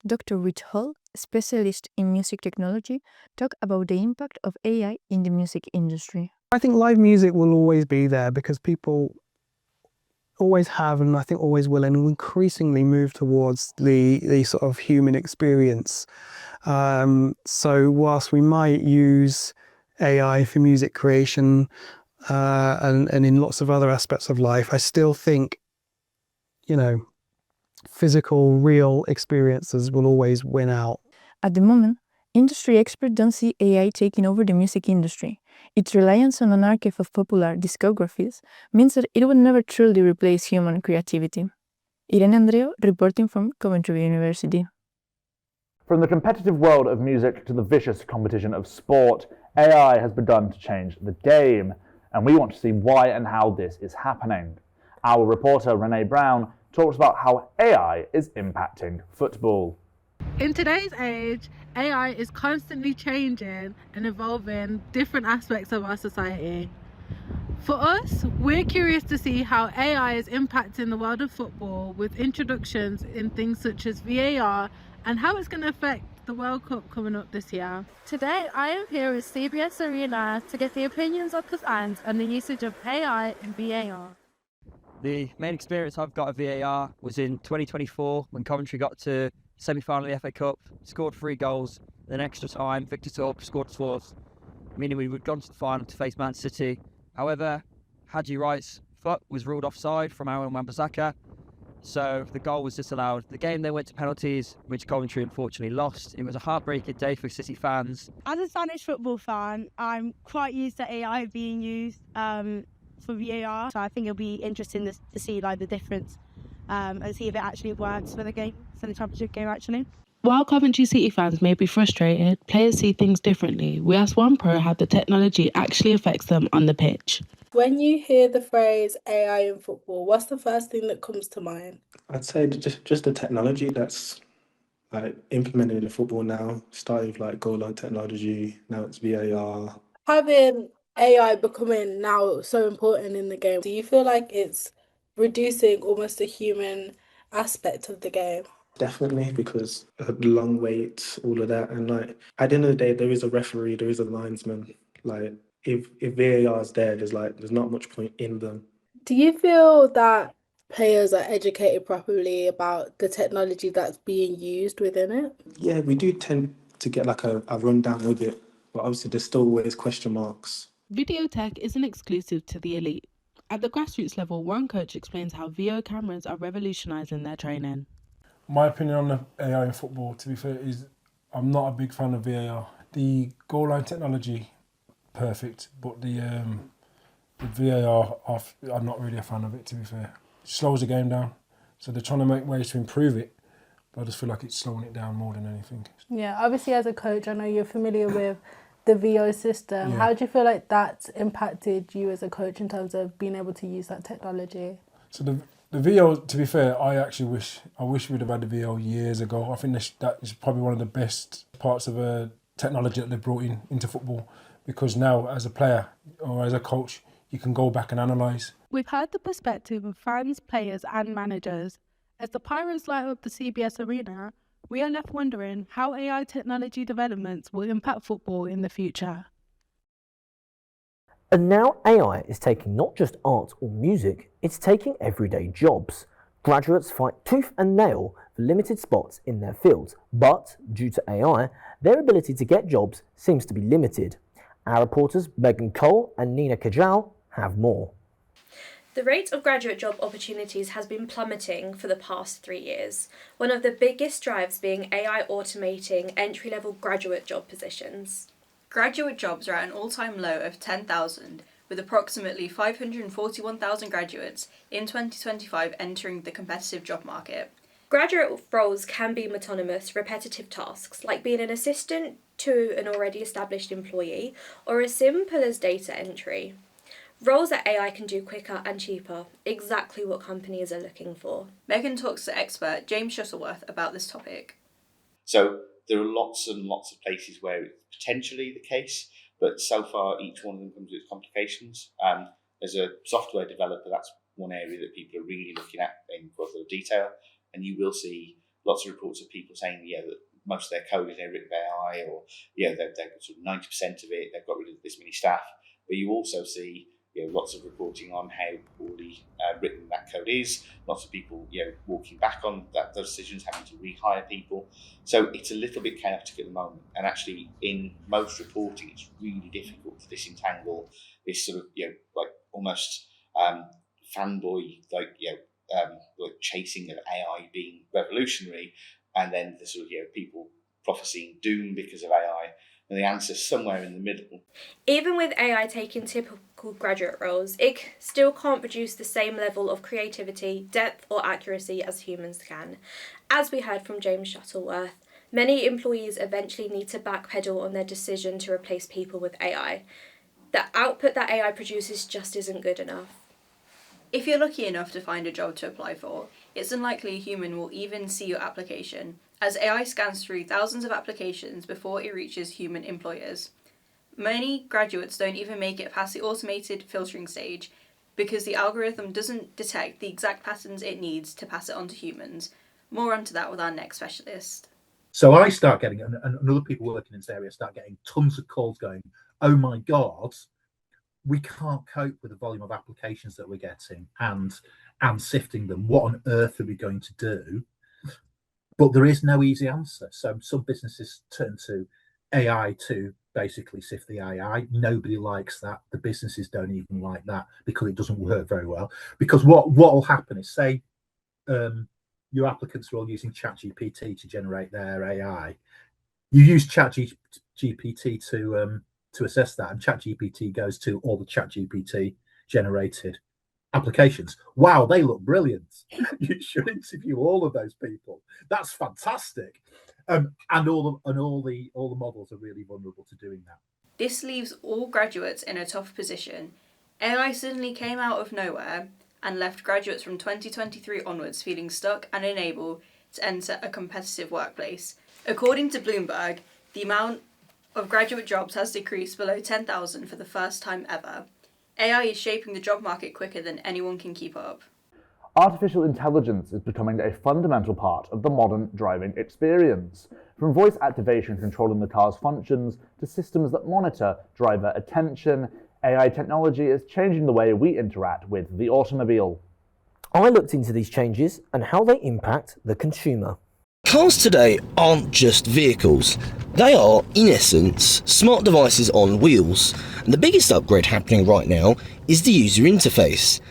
Dr. Rich Hall, specialist in music technology, talked about the impact of AI in the music industry. I think live music will always be there because people always have, and I think always will, and will increasingly move towards the sort of human experience. So whilst we might use AI for music creation and in lots of other aspects of life, I still think, physical, real experiences will always win out. At the moment, industry experts don't see AI taking over the music industry. Its reliance on an archive of popular discographies means that it will never truly replace human creativity. Irene Andreu, reporting from Coventry University. From the competitive world of music to the vicious competition of sport, AI has begun to change the game, and we want to see why and how this is happening. Our reporter Renee Brown talks about how AI is impacting football. In today's age, AI is constantly changing and evolving different aspects of our society. For us, we're curious to see how AI is impacting the world of football with introductions in things such as VAR and how it's going to affect the World Cup coming up this year. Today, I am here with CBS Arena to get the opinions of the fans on the usage of AI and VAR. The main experience I've got of VAR was in 2024 when Coventry got to semi-final of the FA Cup, scored 3 goals, then extra time, Victor Torp scored 4th, meaning we would have gone to the final to face Man City. However, Haji Wright's foot was ruled offside from Aaron Wan-Bissaka, so the goal was disallowed. The game then went to penalties, which Coventry unfortunately lost. It was a heartbreaking day for City fans. As a Spanish football fan, I'm quite used to AI being used for VAR, so I think it'll be interesting to see the difference and see if it actually works for the game, for the championship game actually. While Coventry City fans may be frustrated, players see things differently. We asked one pro how the technology actually affects them on the pitch. When you hear the phrase AI in football, what's the first thing that comes to mind? I'd say just the technology that's implemented in football now, starting with goal line technology, now it's VAR. Having AI becoming now so important in the game, do you feel like it's reducing almost the human aspect of the game? Definitely, because of the long waits, all of that, and at the end of the day, there is a referee, there is a linesman. If VAR is there, there's not much point in them. Do you feel that players are educated properly about the technology that's being used within it? Yeah, we do tend to get a rundown with it, but obviously there's still always question marks. Video tech isn't exclusive to the elite. At the grassroots level, one coach explains how VO cameras are revolutionising their training. My opinion on the AI in football, to be fair, is I'm not a big fan of VAR. The goal line technology, perfect, but the VAR, I'm not really a fan of it, to be fair. It slows the game down, so they're trying to make ways to improve it, but I just feel like it's slowing it down more than anything. Yeah, obviously as a coach, I know you're familiar with the VO system. Yeah. How do you feel like that's impacted you as a coach in terms of being able to use that technology? So the VO, to be fair, I wish we'd have had the VO years ago. I think that is probably one of the best parts of technology that they brought into football, because now as a player or as a coach, you can go back and analyse. We've heard the perspective of fans, players and managers. As the Pirates light up the CBS arena, we are left wondering how AI technology developments will impact football in the future. And now AI is taking not just art or music, it's taking everyday jobs. Graduates fight tooth and nail for limited spots in their fields, but due to AI, their ability to get jobs seems to be limited. Our reporters Megan Cole and Nina Kajal have more. The rate of graduate job opportunities has been plummeting for the past 3 years, one of the biggest drives being AI automating entry-level graduate job positions. Graduate jobs are at an all-time low of 10,000, with approximately 541,000 graduates in 2025 entering the competitive job market. Graduate roles can be monotonous, repetitive tasks, like being an assistant to an already established employee, or as simple as data entry. Roles that AI can do quicker and cheaper, exactly what companies are looking for. Megan talks to expert James Shuttleworth about this topic. So there are lots and lots of places where it's potentially the case, but so far each one of them comes with complications. As a software developer, that's one area that people are really looking at in quite a lot of detail, and you will see lots of reports of people saying, that most of their code is written by AI, or they've sort of 90% of it, they've got rid of this many staff. But you also see lots of reporting on how poorly written that code is. Lots of people, walking back on those decisions, having to rehire people. So it's a little bit chaotic at the moment. And actually, in most reporting, it's really difficult to disentangle this sort of, almost fanboy, like chasing of AI being revolutionary, and then the sort of people prophesying doom because of AI. And the answer's somewhere in the middle. Even with AI taking typical graduate roles, it still can't produce the same level of creativity, depth or accuracy as humans can. As we heard from James Shuttleworth, many employees eventually need to backpedal on their decision to replace people with AI. The output that AI produces just isn't good enough. If you're lucky enough to find a job to apply for, it's unlikely a human will even see your application, as AI scans through thousands of applications before it reaches human employers. Many graduates don't even make it past the automated filtering stage because the algorithm doesn't detect the exact patterns it needs to pass it on to humans. More onto that with our next specialist. So I start getting, and other people working in this area start getting tons of calls going, oh my God, we can't cope with the volume of applications that we're getting and sifting them. What on earth are we going to do? But there is no easy answer. So some businesses turn to AI to basically sift the AI. Nobody likes that. The businesses don't even like that because it doesn't work very well. Because what will happen is, say your applicants are all using ChatGPT to generate their AI. You use ChatGPT to assess that, and ChatGPT goes to all the ChatGPT generated applications. Wow, they look brilliant. You should interview all of those people. That's fantastic. And all the models are really vulnerable to doing that. This leaves all graduates in a tough position. AI suddenly came out of nowhere and left graduates from 2023 onwards feeling stuck and unable to enter a competitive workplace. According to Bloomberg, the amount of graduate jobs has decreased below 10,000 for the first time ever. AI is shaping the job market quicker than anyone can keep up. Artificial intelligence is becoming a fundamental part of the modern driving experience. From voice activation controlling the car's functions to systems that monitor driver attention, AI technology is changing the way we interact with the automobile. I looked into these changes and how they impact the consumer. Cars today aren't just vehicles. They are, in essence, smart devices on wheels. And the biggest upgrade happening right now is the user interface.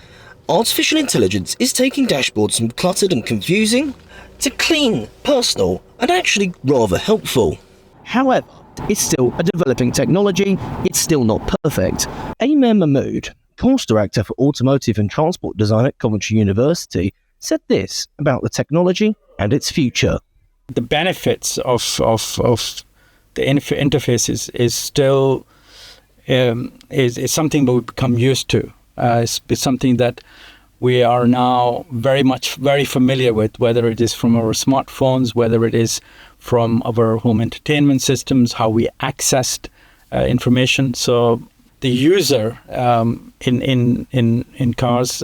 Artificial intelligence is taking dashboards from cluttered and confusing to clean, personal, and actually rather helpful. However, it's still a developing technology, it's still not perfect. Amer Mahmood, course director for automotive and transport design at Coventry University, said this about the technology and its future. The benefits of the interface is still is something that we've become used to. It's something that we are now very familiar with, whether it is from our smartphones, whether it is from our home entertainment systems, how we accessed information. So the user in cars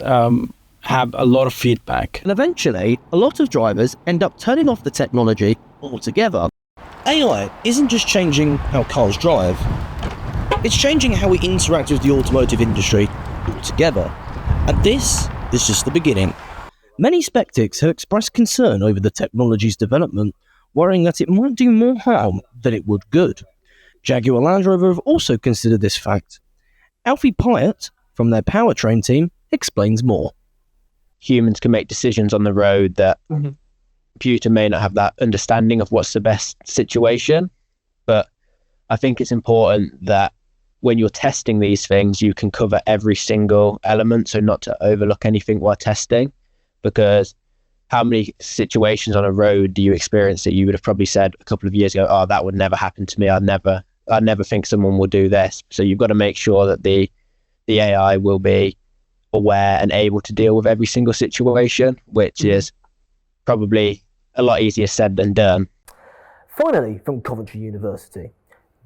have a lot of feedback. And eventually, a lot of drivers end up turning off the technology altogether. AI isn't just changing how cars drive, it's changing how we interact with the automotive industry altogether. And this is just the beginning. Many skeptics have expressed concern over the technology's development, worrying that it might do more harm than it would good. Jaguar Land Rover have also considered this fact. Alfie Pyatt, from their powertrain team, explains more. Humans can make decisions on the road that computer may not have that understanding of what's the best situation, but I think it's important that when you're testing these things, you can cover every single element, so not to overlook anything while testing, because how many situations on a road do you experience that you would have probably said a couple of years ago, oh, that would never happen to me, I'd never think someone will do this. So you've got to make sure that the AI will be aware and able to deal with every single situation, which is probably a lot easier said than done. Finally, from Coventry University,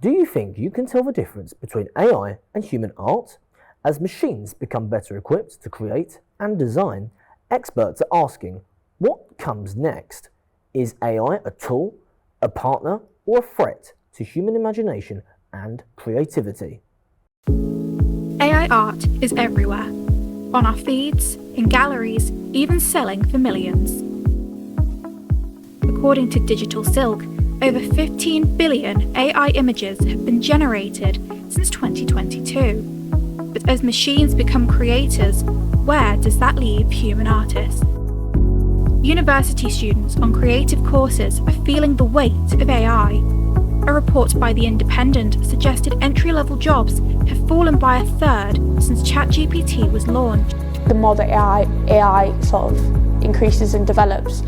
do you think you can tell the difference between AI and human art? As machines become better equipped to create and design, experts are asking, what comes next? Is AI a tool, a partner, or a threat to human imagination and creativity? AI art is everywhere. On our feeds, in galleries, even selling for millions. According to Digital Silk, over 15 billion AI images have been generated since 2022. But as machines become creators, where does that leave human artists? University students on creative courses are feeling the weight of AI. A report by The Independent suggested entry-level jobs have fallen by a third since ChatGPT was launched. The more that AI sort of increases and develops,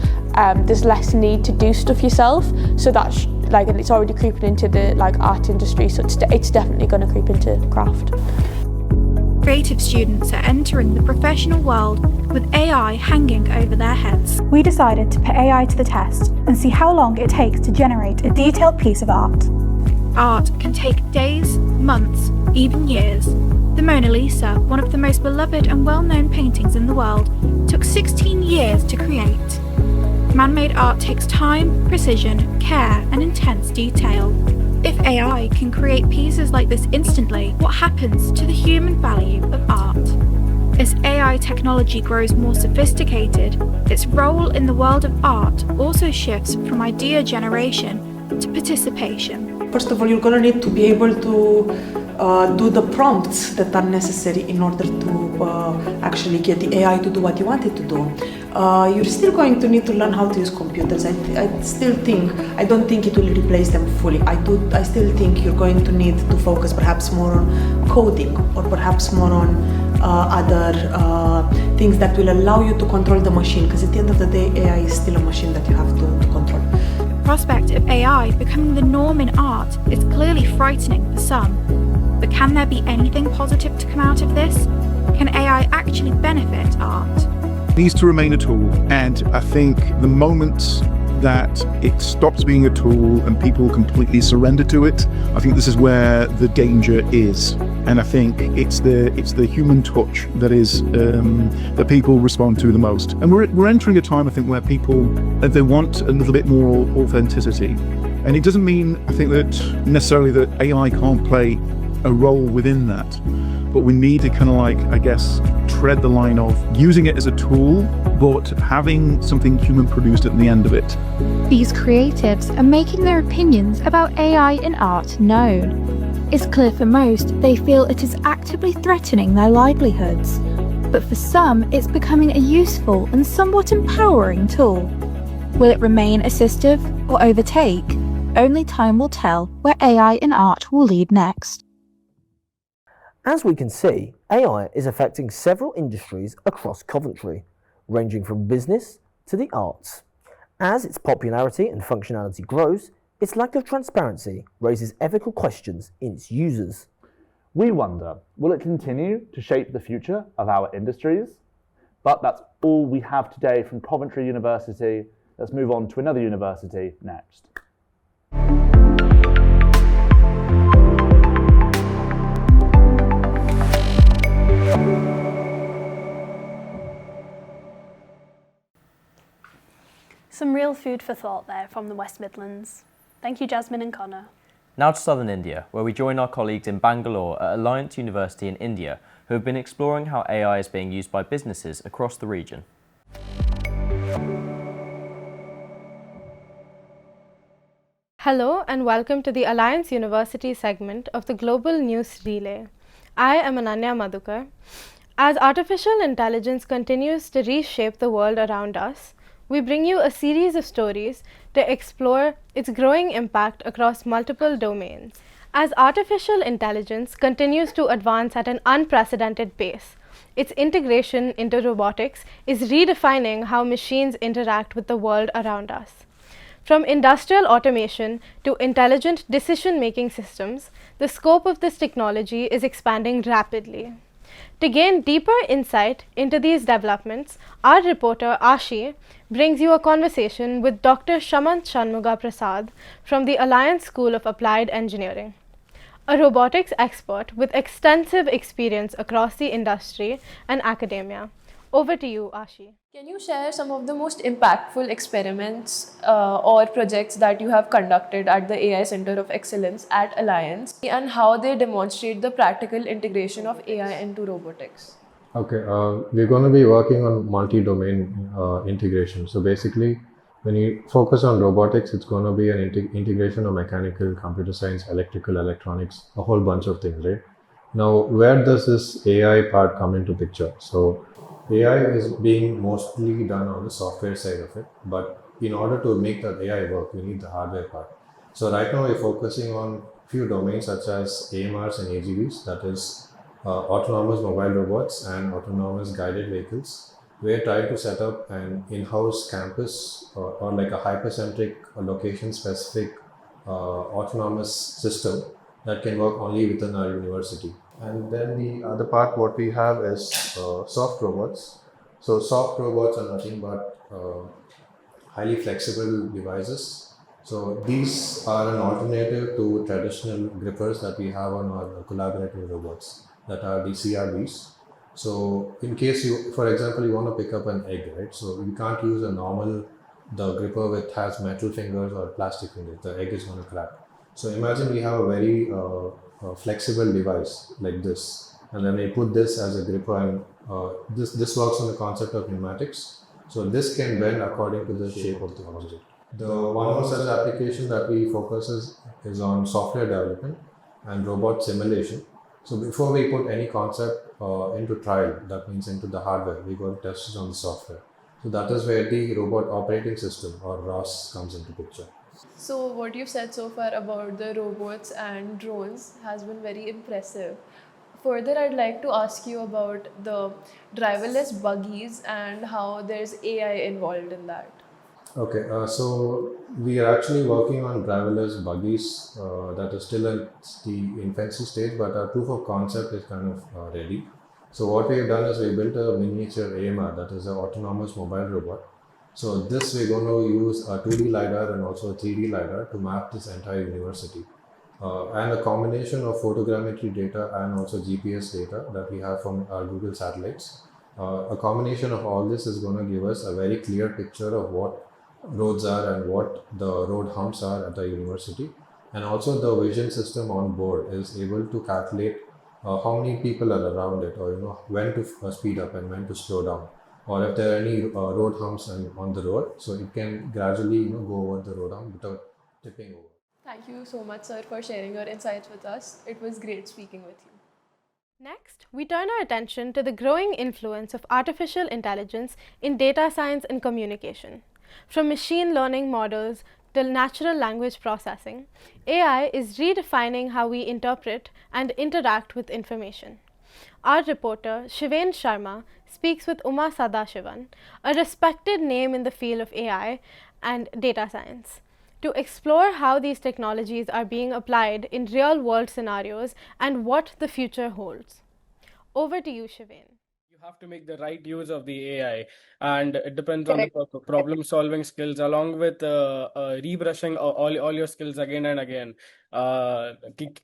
there's less need to do stuff yourself. So that's and it's already creeping into the art industry. So it's definitely going to creep into craft. Creative students are entering the professional world with AI hanging over their heads. We decided to put AI to the test and see how long it takes to generate a detailed piece of art. Art can take days, months, even years. The Mona Lisa, one of the most beloved and well-known paintings in the world, took 16 years to create. Man-made art takes time, precision, care, and intense detail. If AI can create pieces like this instantly, what happens to the human value of art? As AI technology grows more sophisticated, its role in the world of art also shifts from idea generation to participation. First of all, you're going to need to be able to do the prompts that are necessary in order to actually get the AI to do what you want it to do. You're still going to need to learn how to use computers. I don't think it will replace them fully. I still think you're going to need to focus perhaps more on coding or perhaps more on other things that will allow you to control the machine, because at the end of the day, AI is still a machine that you have to control. The prospect of AI becoming the norm in art is clearly frightening for some. But can there be anything positive to come out of this? Can AI actually benefit art? It needs to remain a tool, and I think the moment that it stops being a tool and people completely surrender to it, I think this is where the danger is. And I think it's the human touch that is that people respond to the most. And we're entering a time, I think, where people they want a little bit more authenticity. And it doesn't mean, I think, that necessarily that AI can't play a role within that, but we need to kind of tread the line of using it as a tool, but having something human produced at the end of it. These creatives are making their opinions about AI in art known. It's clear for most they feel it is actively threatening their livelihoods. But for some, it's becoming a useful and somewhat empowering tool. Will it remain assistive or overtake? Only time will tell where AI in art will lead next. As we can see, AI is affecting several industries across Coventry, ranging from business to the arts. As its popularity and functionality grows, Its lack of transparency raises ethical questions in its users. We wonder, will it continue to shape the future of our industries? But that's all we have today from Coventry University. Let's move on to another university next. Some real food for thought there from the West Midlands. Thank you, Jasmine and Connor. Now to southern India, where we join our colleagues in Bangalore at Alliance University in India, who have been exploring how AI is being used by businesses across the region. Hello and welcome to the Alliance University segment of the Global News Relay. I am Ananya Madhukar. As artificial intelligence continues to reshape the world around us, we bring you a series of stories to explore its growing impact across multiple domains. As artificial intelligence continues to advance at an unprecedented pace, its integration into robotics is redefining how machines interact with the world around us. From industrial automation to intelligent decision-making systems, the scope of this technology is expanding rapidly. To gain deeper insight into these developments, our reporter Ashi brings you a conversation with Dr. Shamant Shanmuga Prasad from the Alliance School of Applied Engineering, a robotics expert with extensive experience across the industry and academia. Over to you, Ashi. Can you share some of the most impactful experiments or projects that you have conducted at the AI Center of Excellence at Alliance and how they demonstrate the practical integration of AI into robotics? Okay, we're going to be working on multi-domain integration. So basically, when you focus on robotics, it's going to be an integration of mechanical, computer science, electrical, electronics, a whole bunch of things, right? Now, where does this AI part come into picture? So AI is being mostly done on the software side of it, but in order to make that AI work, we need the hardware part. So right now we're focusing on few domains such as AMRs and AGVs, that is autonomous mobile robots and autonomous guided vehicles. We're trying to set up an in-house campus or like a hypercentric or location-specific autonomous system that can work only within our university. And then the other part, what we have is soft robots. So soft robots are nothing but highly flexible devices. So these are an alternative to traditional grippers that we have on our collaborative robots, that are the CRVs. So in case you, for example, you want to pick up an egg, right? So you can't use a normal, the gripper which has metal fingers or plastic fingers. The egg is going to crack. So imagine we have a very flexible device like this, and then we put this as a gripper, and this works on the concept of pneumatics. So this can bend according to the shape of the object. The one more such application that we focus is on software development and robot simulation. So before we put any concept into trial, that means into the hardware, we go to test it on the software. So that is where the robot operating system, or ROS, comes into picture. So what you've said so far about the robots and drones has been very impressive. Further, I'd like to ask you about the driverless buggies and how there's AI involved in that. Okay, so we are actually working on driverless buggies that is still at the infancy stage, but our proof of concept is kind of ready. So what we have done is we built a miniature AMR, that is an autonomous mobile robot. So this we're going to use a 2D LiDAR and also a 3D LiDAR to map this entire university. And a combination of photogrammetry data and also GPS data that we have from our Google satellites. A combination of all this is going to give us a very clear picture of what roads are and what the road humps are at the university. And also the vision system on board is able to calculate how many people are around it, or when to speed up and when to slow down, or if there are any road humps on the road, so it can gradually go over the road hump without tipping over. Thank you so much, sir, for sharing your insights with us. It was great speaking with you. Next, we turn our attention to the growing influence of artificial intelligence in data science and communication. From machine learning models to natural language processing, AI is redefining how we interpret and interact with information. Our reporter, Shiven Sharma, speaks with Uma Sadashivan, a respected name in the field of AI and data science, to explore how these technologies are being applied in real-world scenarios and what the future holds. Over to you, Shivain. You have to make the right use of the AI, and it depends on the problem-solving skills, along with rebrushing all your skills again and again.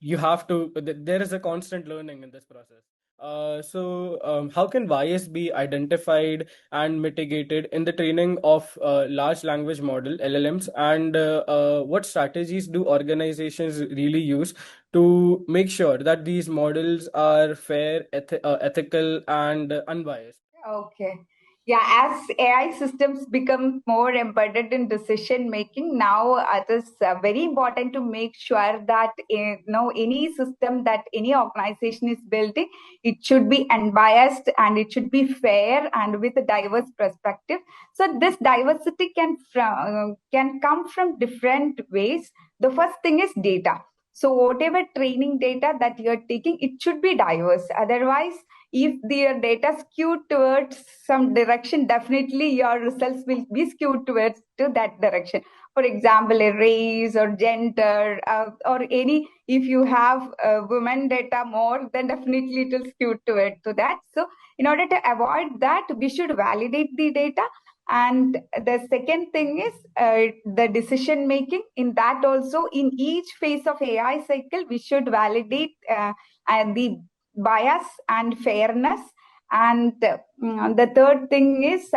You have to. There is a constant learning in this process. How can bias be identified and mitigated in the training of large language model (LLMs), and what strategies do organizations really use to make sure that these models are fair, ethical, and unbiased? Okay. Yeah, as AI systems become more embedded in decision making, now it is very important to make sure that any system that any organization is building, it should be unbiased and it should be fair and with a diverse perspective. So this diversity can come from different ways. The first thing is data. So whatever training data that you're taking, it should be diverse. Otherwise, if their data skewed towards some direction, definitely your results will be skewed towards to that direction. For example, a race or gender or any, if you have women data more, then definitely it will skew to that. So in order to avoid that, we should validate the data. And the second thing is the decision making. In that also, in each phase of AI cycle, we should validate the bias and fairness. And the third thing is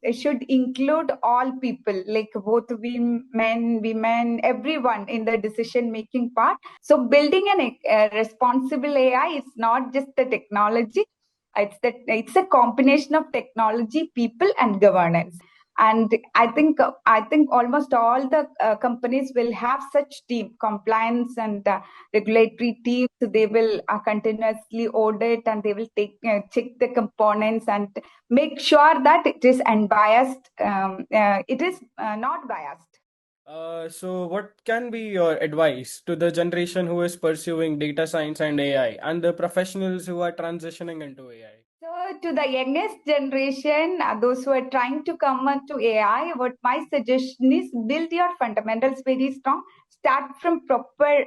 it should include all people, like both women, everyone in the decision making part. So building a responsible AI is not just the technology. It's a combination of technology, people, and governance. And I think almost all the companies will have such team, compliance and regulatory teams. They will continuously audit and they will check the components and make sure that it is unbiased. It is not biased. So what can be your advice to the generation who is pursuing data science and AI, and the professionals who are transitioning into AI? So to the youngest generation, those who are trying to come into AI, what my suggestion is, build your fundamentals very strong. Start from proper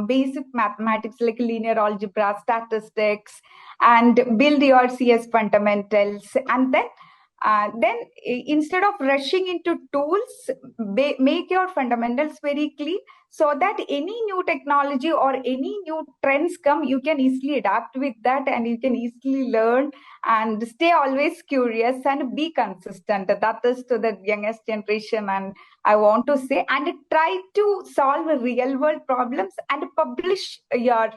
basic mathematics like linear algebra, statistics, and build your CS fundamentals. And then instead of rushing into tools, make your fundamentals very clear, so that any new technology or any new trends come, you can easily adapt with that and you can easily learn and stay always curious and be consistent. That is to the youngest generation, and I want to say, and try to solve real world problems and publish your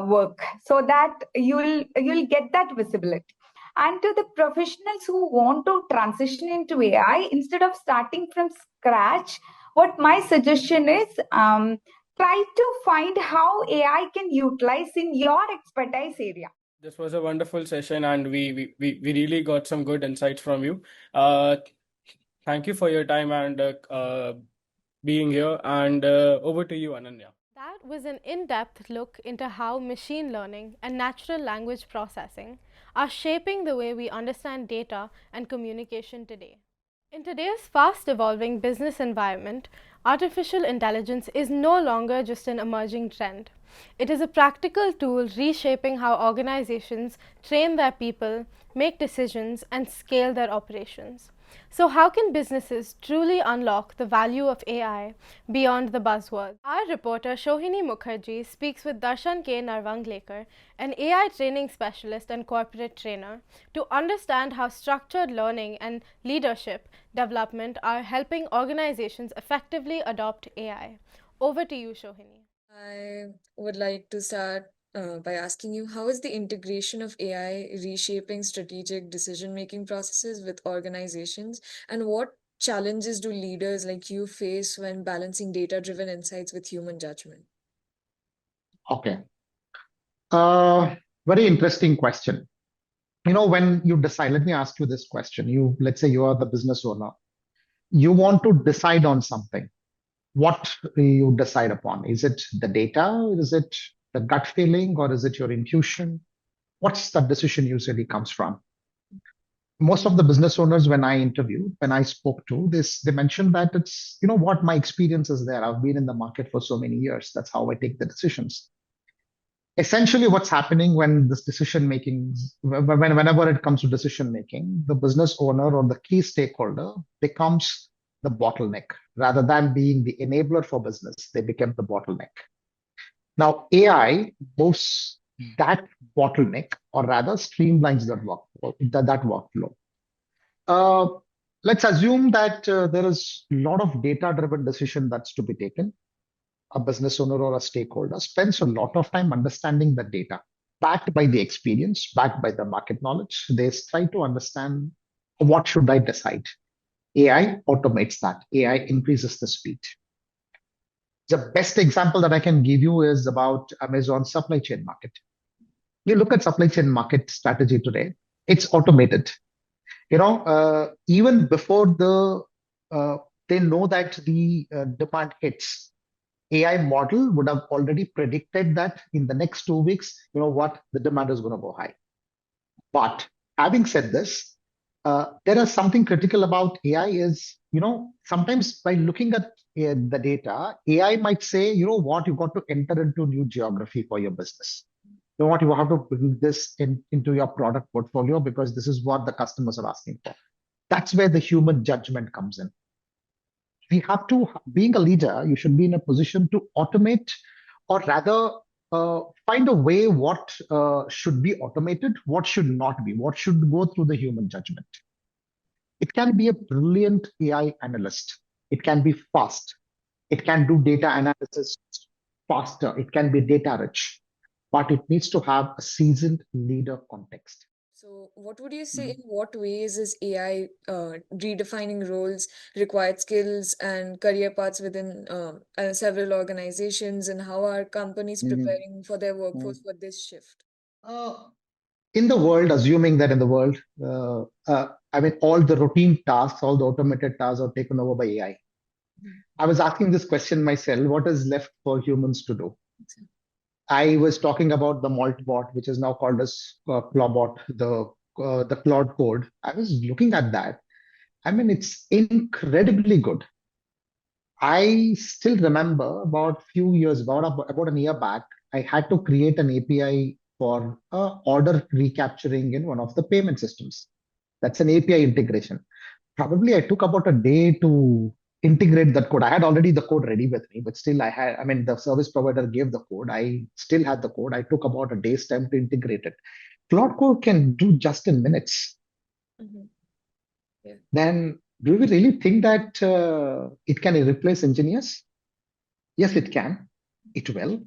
work, so that you'll get that visibility. And to the professionals who want to transition into AI, instead of starting from scratch, what my suggestion is, try to find how AI can utilize in your expertise area. This was a wonderful session, and we really got some good insights from you. Thank you for your time and being here. And over to you, Ananya. That was an in-depth look into how machine learning and natural language processing are shaping the way we understand data and communication today. In today's fast-evolving business environment, artificial intelligence is no longer just an emerging trend. It is a practical tool reshaping how organizations train their people, make decisions, and scale their operations. So how can businesses truly unlock the value of AI beyond the buzzwords? Our reporter Shohini Mukherjee speaks with Darshan K. Narvanglekar, an AI training specialist and corporate trainer, to understand how structured learning and leadership development are helping organizations effectively adopt AI. Over to you, Shohini. I would like to start by asking you, how is the integration of AI reshaping strategic decision-making processes with organizations, and what challenges do leaders like you face when balancing data-driven insights with human judgment? Okay. Very interesting question. When you decide, let me ask you this question. Let's say you are the business owner. You want to decide on something. What do you decide upon? Is it the data? Is it the gut feeling, or is it your intuition? What's the decision usually comes from? most of the business owners, when I spoke to this, they mentioned that it's, what my experience is there. I've been in the market for so many years. That's how I take the decisions. Essentially, what's happening when this decision making, whenever it comes to decision making, the business owner or the key stakeholder becomes the bottleneck rather than being the enabler for business. They become the bottleneck. Now, AI moves that bottleneck, or rather streamlines that workflow. Let's assume that there is a lot of data-driven decision that's to be taken. A business owner or a stakeholder spends a lot of time understanding the data, backed by the experience, backed by the market knowledge. They try to understand, what should I decide? AI automates that. AI increases the speed. The best example that I can give you is about Amazon's supply chain market. You look at supply chain market strategy today, it's automated. Even before they know that the demand hits, AI model would have already predicted that in the next 2 weeks, the demand is going to go high. But having said this, there is something critical about AI is, sometimes by looking at the data, AI might say, you've got to enter into new geography for your business. You have to bring this into your product portfolio because this is what the customers are asking for. That's where the human judgment comes in. We have to, being a leader, you should be in a position to automate, or rather find a way what should be automated, what should not be, what should go through the human judgment. It can be a brilliant AI analyst. It can be fast. It can do data analysis faster. It can be data rich, but it needs to have a seasoned leader context. So, what would you say, in what ways is AI redefining roles, required skills, and career paths within several organizations, and how are companies preparing for their workforce for this shift? In the world, assuming that in the world, all the routine tasks, all the automated tasks are taken over by AI. I was asking this question myself, what is left for humans to do? I was talking about the Maltbot, which is now called as Clawbot, the Claude Code. I was looking at that. It's incredibly good. I still remember about a few years, about a year back, I had to create an API for order recapturing in one of the payment systems. That's an API integration. Probably I took about a day to integrate that code. I had already the code ready with me, but still the service provider gave the code. I still had the code. I took about a day's time to integrate it. Cloud Code can do just in minutes. Yeah. Then do we really think that it can replace engineers? Yes, it can. It will.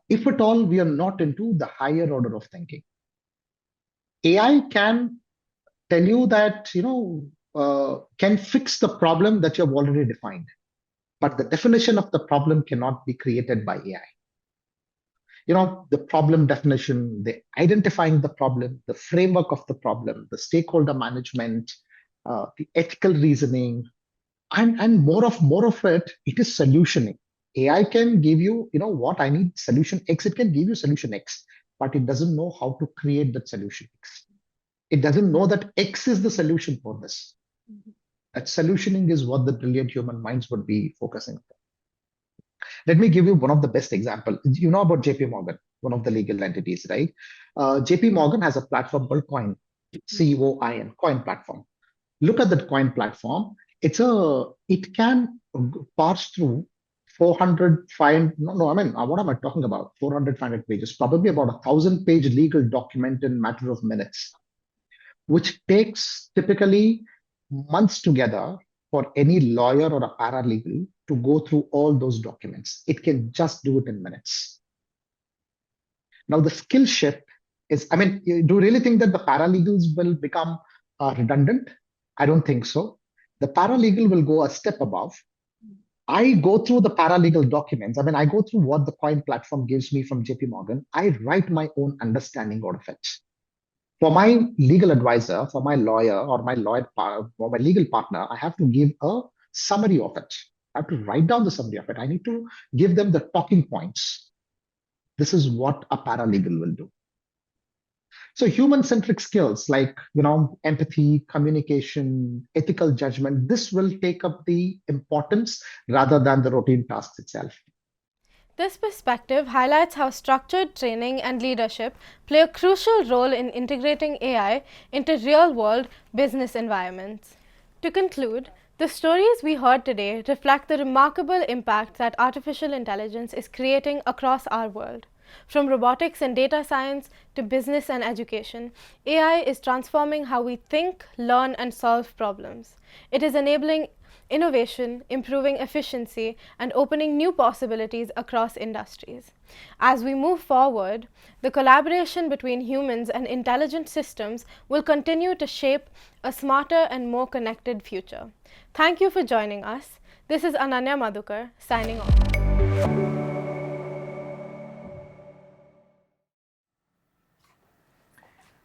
If at all we are not into the higher order of thinking. AI can tell you that, can fix the problem that you have already defined. But the definition of the problem cannot be created by AI. The problem definition, the identifying the problem, the framework of the problem, the stakeholder management, the ethical reasoning, and more of it is solutioning. AI can give you, what I need solution X, it can give you solution X, but it doesn't know how to create that solution X. It doesn't know that X is the solution for this. That solutioning is what the brilliant human minds would be focusing on. Let me give you one of the best examples. You know about JP Morgan, one of the legal entities, right? JP Morgan has a platform called Coin, COIN, Coin platform. Look at that Coin platform. It can parse through 400, what am I talking about? 400, 500 pages, probably about 1,000-page legal document in a matter of minutes, which takes typically months together for any lawyer or a paralegal to go through all those documents. It can just do it in minutes. Now, the skill shift is, do you really think that the paralegals will become redundant? I don't think so. The paralegal will go a step above. I go through the paralegal documents. I go through what the Coin platform gives me from JP Morgan. I write my own understanding out of it. For my legal advisor, for my lawyer or my legal partner, I have to give a summary of it. I have to write down the summary of it. I need to give them the talking points. This is what a paralegal will do. So human-centric skills like, empathy, communication, ethical judgment, this will take up the importance rather than the routine tasks itself. This perspective highlights how structured training and leadership play a crucial role in integrating AI into real-world business environments. To conclude, the stories we heard today reflect the remarkable impact that artificial intelligence is creating across our world. From robotics and data science to business and education, AI is transforming how we think, learn, and solve problems. It is enabling innovation, improving efficiency, and opening new possibilities across industries. As we move forward, the collaboration between humans and intelligent systems will continue to shape a smarter and more connected future. Thank you for joining us. This is Ananya Madhukar signing off.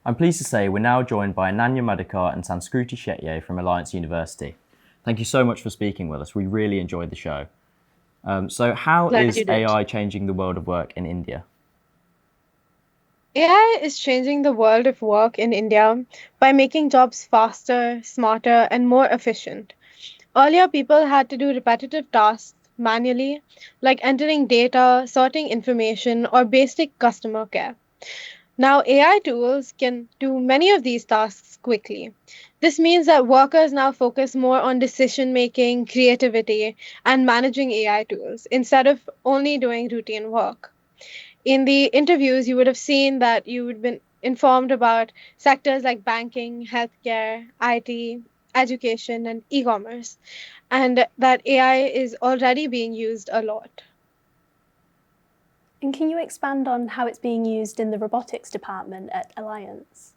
I'm pleased to say we're now joined by Ananya Madhukar and Sanskruti Shetye from Alliance University. Thank you so much for speaking with us. We really enjoyed the show. So how is AI changing the world of work in India? AI is changing the world of work in India by making jobs faster, smarter, and more efficient. Earlier, people had to do repetitive tasks manually, like entering data, sorting information, or basic customer care. Now, AI tools can do many of these tasks quickly. This means that workers now focus more on decision making, creativity, and managing AI tools instead of only doing routine work. In the interviews, you would have seen that you would have been informed about sectors like banking, healthcare, IT, education, and e commerce, and that AI is already being used a lot. And can you expand on how it's being used in the robotics department at Alliance?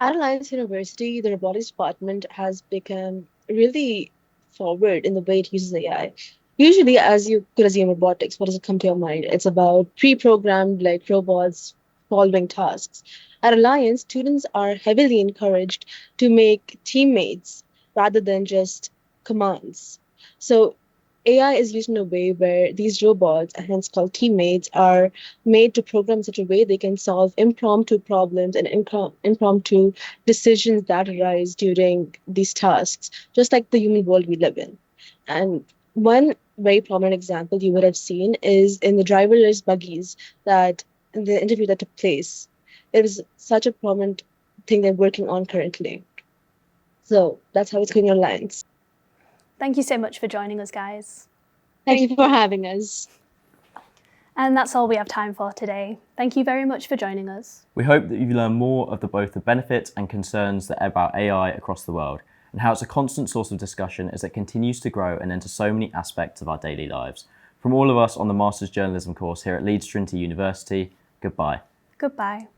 At Alliance University, the robotics department has become really forward in the way it uses AI. Usually, as you could assume robotics, what does it come to your mind? It's about pre-programmed like robots solving tasks. At Alliance, students are heavily encouraged to make teammates rather than just commands. So AI is used in a way where these robots, and hence called teammates, are made to program in such a way they can solve impromptu problems and impromptu decisions that arise during these tasks, just like the human world we live in. And one very prominent example you would have seen is in the driverless buggies that in the interview that took place. It was such a prominent thing they're working on currently. So that's how it's going on Alliance. Thank you so much for joining us, guys. Thank you for having us. And that's all we have time for today. Thank you very much for joining us. We hope that you've learned more of both the benefits and concerns about AI across the world, and how it's a constant source of discussion as it continues to grow and enter so many aspects of our daily lives. From all of us on the Master's Journalism course here at Leeds Trinity University, goodbye. Goodbye.